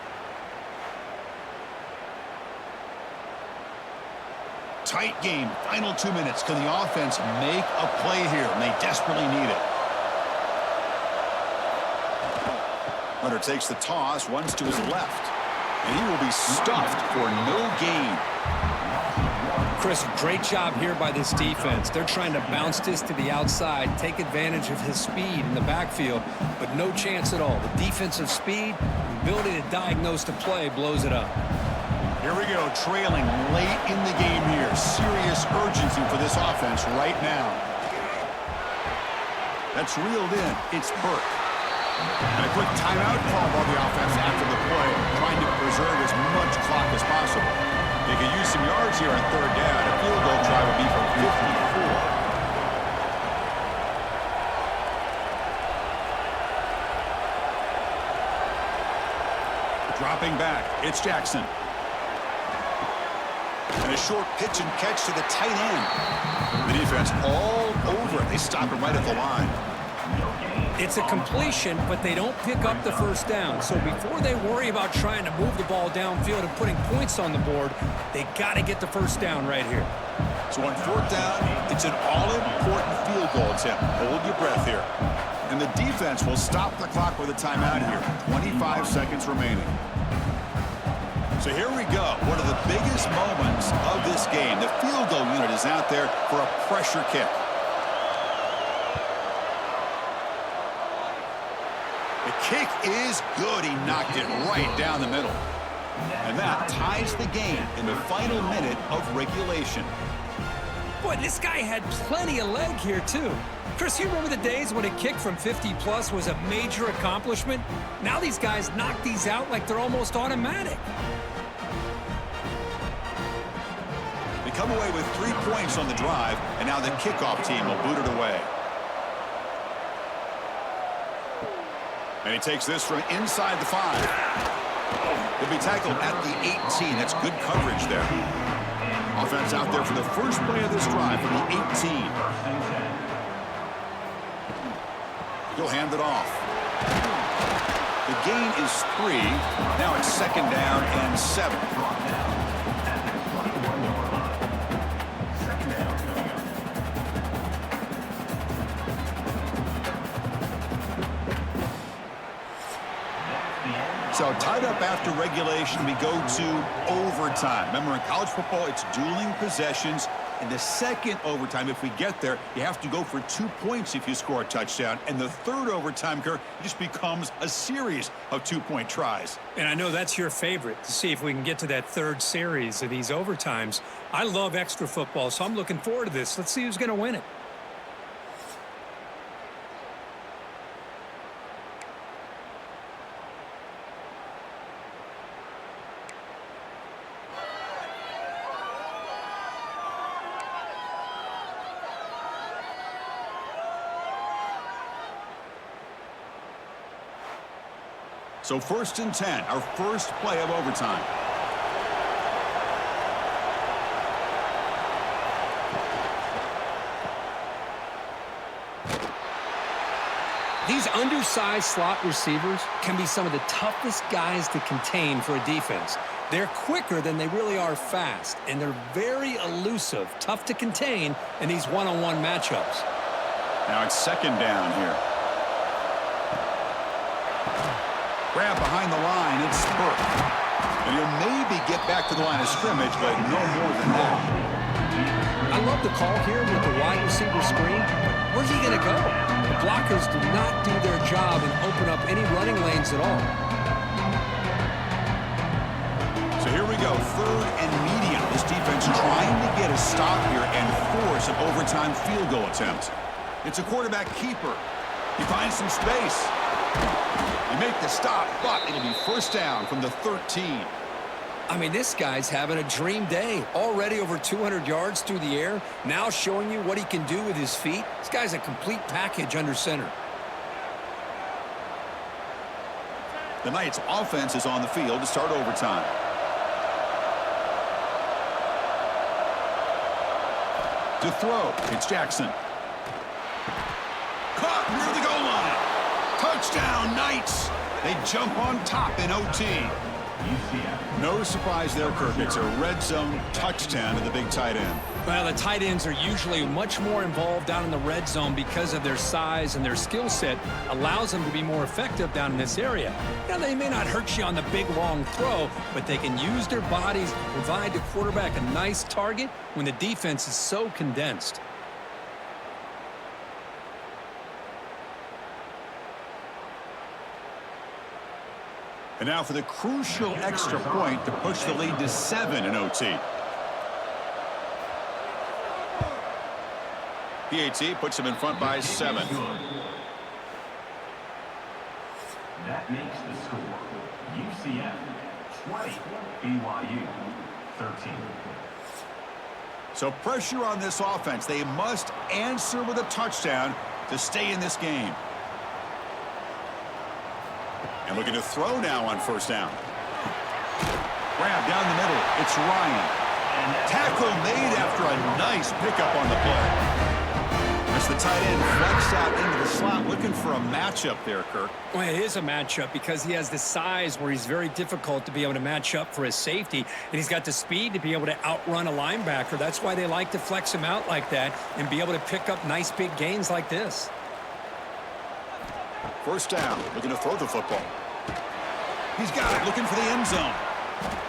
Tight game, final 2 minutes. Can the offense make a play here? And they desperately need it. Hunter takes the toss, runs to his left. And he will be stuffed for no gain. Chris, great job here by this defense. They're trying to bounce this to the outside, take advantage of his speed in the backfield, but no chance at all. The defensive speed, ability to diagnose the play, blows it up. Here we go, trailing late in the game here. Serious urgency for this offense right now. That's reeled in. It's Burke. And a quick timeout call by the offense after the play, trying to preserve as much clock as possible. They could use some yards here on 3rd down. A field goal try would be from 54. Dropping back, it's Jackson. And a short pitch and catch to the tight end. The defense all over it. They stop him right at the line. It's a completion, but they don't pick up the 1st down. So before they worry about trying to move the ball downfield and putting points on the board, they got to get the 1st down right here. So on 4th down, it's an all-important field goal attempt. Hold your breath here. And the defense will stop the clock with a timeout here. 25 seconds remaining. So here we go. One of the biggest moments of this game. The field goal unit is out there for a pressure kick. The kick is good. He knocked it right down the middle. And that ties the game in the final minute of regulation. Boy, this guy had plenty of leg here, too. Chris, you remember the days when a kick from 50-plus was a major accomplishment? Now these guys knock these out like they're almost automatic. They come away with 3 points on the drive, and now the kickoff team will boot it away. And he takes this from inside the 5. He'll be tackled at the 18. That's good coverage there. Offense out there for the first play of this drive from the 18. He'll hand it off. The gain is 3. Now it's 2nd down and 7. So tied up after regulation, we go to overtime. Remember, in college football, it's dueling possessions. In the second overtime, if we get there, you have to go for 2 points if you score a touchdown. And the third overtime, Kirk, just becomes a series of 2-point tries. And I know that's your favorite, to see if we can get to that third series of these overtimes. I love extra football, so I'm looking forward to this. Let's see who's going to win it. So 1st and 10, our first play of overtime. These undersized slot receivers can be some of the toughest guys to contain for a defense. They're quicker than they really are fast, and they're very elusive, tough to contain in these one-on-one matchups. Now it's 2nd down here. Grab behind the line, it's Spurt. And he'll maybe get back to the line of scrimmage, but no more than that. I love the call here with the wide receiver screen. Where's he going to go? The blockers do not do their job and open up any running lanes at all. So here we go, 3rd and medium. This defense trying to get a stop here and force an overtime field goal attempt. It's a quarterback keeper. He finds some space. You make the stop, but it'll be 1st down from the 13. I mean, this guy's having a dream day. Already over 200 yards through the air. Now showing you what he can do with his feet. This guy's a complete package under center. The Knights' offense is on the field to start overtime. To throw, it's Jackson. Caught near the goal line. Touchdown, Knights. They jump on top in OT. UCF. No surprise there, Kirk. It's a red zone touchdown to the big tight end. Well, the tight ends are usually much more involved down in the red zone because of their size and their skill set allows them to be more effective down in this area. Now, they may not hurt you on the big, long throw, but they can use their bodies to provide the quarterback a nice target when the defense is so condensed. And now for the crucial extra point to push the lead to 7 in OT. PAT puts him in front by 7. That makes the score UCF 20, BYU 13. So pressure on this offense. They must answer with a touchdown to stay in this game. And looking to throw now on 1st down. Grab down the middle. It's Ryan. Tackle made after a nice pickup on the play. As the tight end flexed out into the slot, looking for a matchup there, Kirk. Well, it is a matchup because he has the size where he's very difficult to be able to match up for his safety, and he's got the speed to be able to outrun a linebacker. That's why they like to flex him out like that and be able to pick up nice big gains like this. 1st down, looking to throw the football. He's got it, looking for the end zone.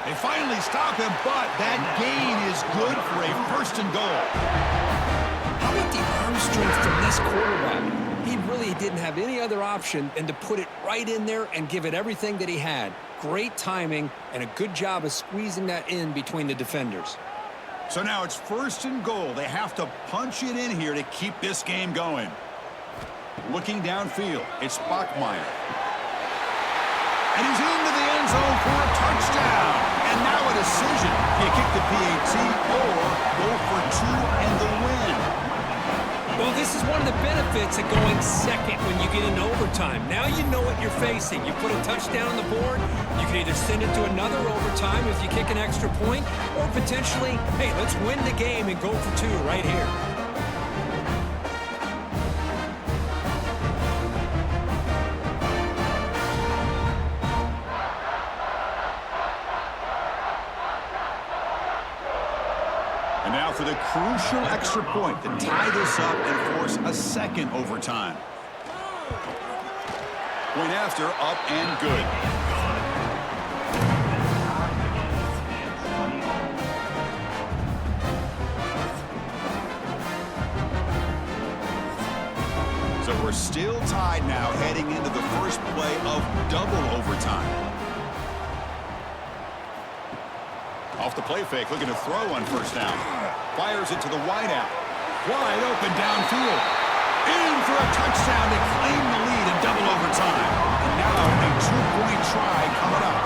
They finally stop him, but that gain is good for a 1st and goal. How about the arm strength from this quarterback? He really didn't have any other option than to put it right in there and give it everything that he had. Great timing and a good job of squeezing that in between the defenders. So now it's 1st and goal. They have to punch it in here to keep this game going. Looking downfield, it's Bachmeier. And he's into the end zone for a touchdown. And now a decision. Do you kick the PAT or go for 2 and the win? Well, this is one of the benefits of going second when you get into overtime. Now you know what you're facing. You put a touchdown on the board, you can either send it to another overtime if you kick an extra point, or potentially, hey, let's win the game and go for 2 right here. And now for the crucial extra point to tie this up and force a second overtime. Point after, up and good. So we're still tied now heading into the first play of double overtime. Off the play fake, looking to throw on 1st down. Fires it to the wideout. Wide open downfield. In for a touchdown to claim the lead in double overtime. And now a 2-point try coming up.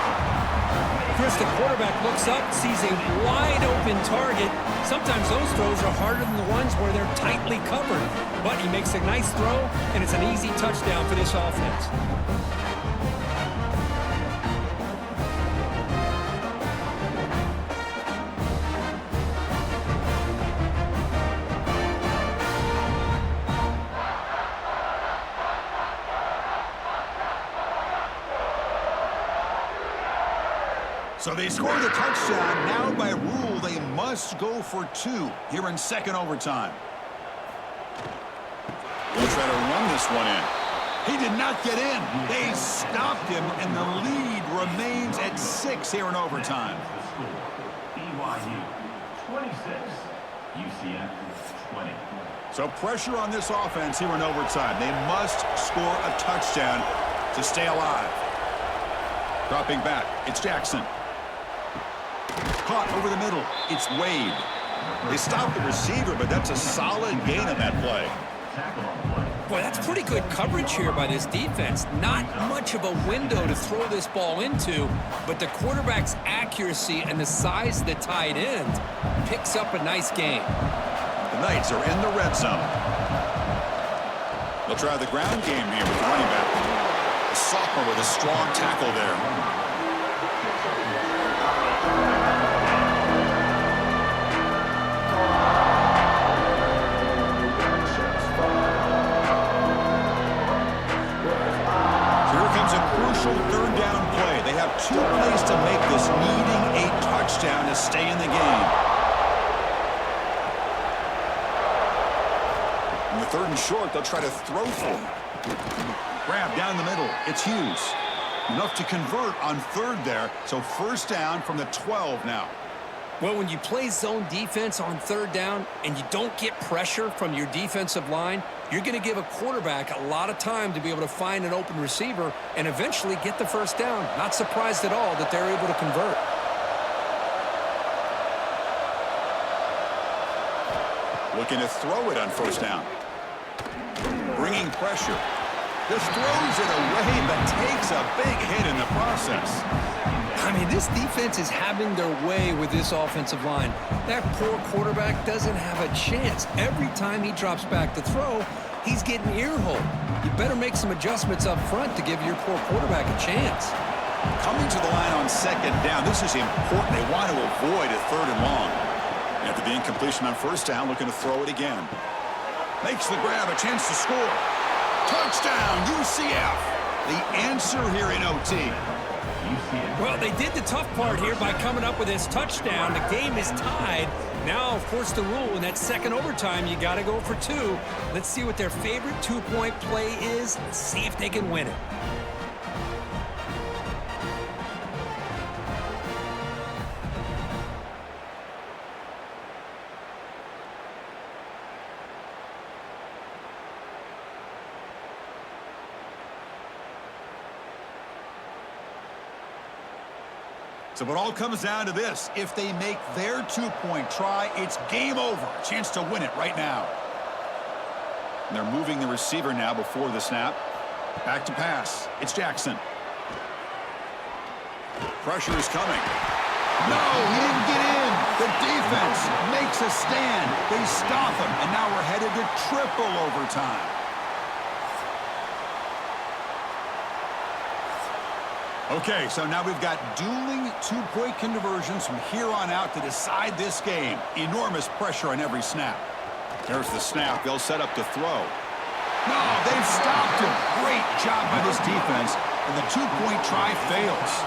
Chris, the quarterback looks up, sees a wide open target. Sometimes those throws are harder than the ones where they're tightly covered. But he makes a nice throw, and it's an easy touchdown for this offense. So they score the touchdown. Now by rule, they must go for 2 here in second overtime. They'll try to run this one in. He did not get in. They stopped him, and the lead remains at 6 here in overtime. The score, BYU 26, UCF 20. So pressure on this offense here in overtime. They must score a touchdown to stay alive. Dropping back, it's Jackson. Caught over the middle, it's Wade. They stopped the receiver, but that's a solid gain on that play. Boy, that's pretty good coverage here by this defense. Not much of a window to throw this ball into, but the quarterback's accuracy and the size of the tight end picks up a nice gain. The Knights are in the red zone. They'll try the ground game here with the running back. A sophomore with a strong tackle there. Third down play. They have 2 plays to make this, needing a touchdown to stay in the game. In the 3rd and short, they'll try to throw for it. Grab down the middle. It's Hughes. Enough to convert on 3rd there, so 1st down from the 12 now. Well, when you play zone defense on 3rd down and you don't get pressure from your defensive line, you're going to give a quarterback a lot of time to be able to find an open receiver and eventually get the 1st down. Not surprised at all that they're able to convert. Looking to throw it on 1st down. Bringing pressure. Just throws it away, but takes a big hit in the process. I mean, this defense is having their way with this offensive line. That poor quarterback doesn't have a chance. Every time he drops back to throw, he's getting earholed. You better make some adjustments up front to give your poor quarterback a chance. Coming to the line on 2nd down, this is important. They want to avoid a 3rd and long. After the incompletion on 1st down, looking to throw it again. Makes the grab, a chance to score. Touchdown, UCF. The answer here in OT. Well, they did the tough part here by coming up with this touchdown. The game is tied. Now, of course, the rule in that 2nd overtime, you got to go for 2. Let's see what their favorite 2-point play is and see if they can win it. So it all comes down to this. If they make their two-point try, it's game over. A chance to win it right now. And they're moving the receiver now before the snap. Back to pass. It's Jackson. Pressure is coming. No, he didn't get in. The defense makes a stand. They stop him, and now we're headed to triple overtime. Okay, so now we've got dueling two-point conversions from here on out to decide this game. Enormous pressure on every snap. There's the snap. They'll set up to throw. No, they've stopped him. Great job by this defense, and the two-point try fails.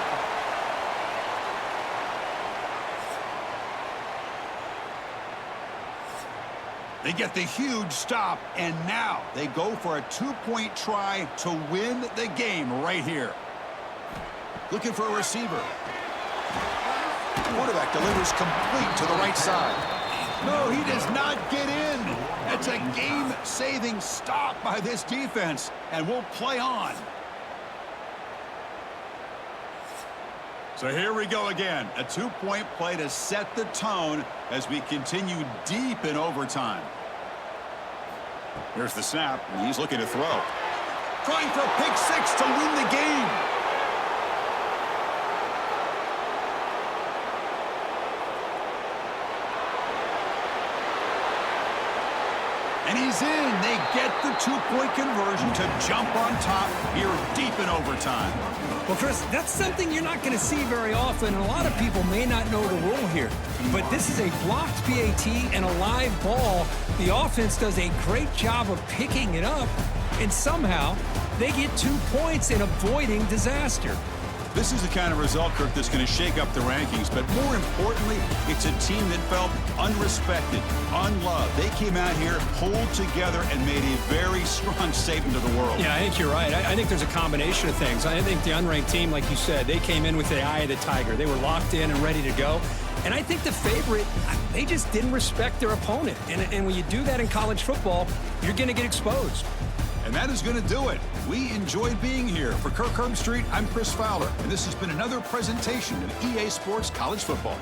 They get the huge stop, and now they go for a two-point try to win the game right here. Looking for a receiver. Quarterback delivers complete to the right side. No, he does not get in. That's a game-saving stop by this defense, and we'll play on. So here we go again. A two-point play to set the tone as we continue deep in overtime. Here's the snap, and he's looking to throw. Trying for a pick six to win the game. And he's in. They get the two-point conversion to jump on top here deep in overtime. Well, Chris, that's something you're not going to see very often, and a lot of people may not know the rule here. But this is a blocked PAT and a live ball. The offense does a great job of picking it up, and somehow they get 2 points in avoiding disaster. This is the kind of result, Kirk, that's going to shake up the rankings. But more importantly, it's a team that felt unrespected, unloved. They came out here, pulled together, and made a very strong statement to the world. Yeah, I think you're right. I think there's a combination of things. I think the unranked team, like you said, they came in with the eye of the tiger. They were locked in and ready to go. And I think the favorite, they just didn't respect their opponent. And when you do that in college football, you're going to get exposed. And that is going to do it. We enjoyed being here. For Kirk Herbstreit, I'm Chris Fowler, and this has been another presentation of EA Sports College Football.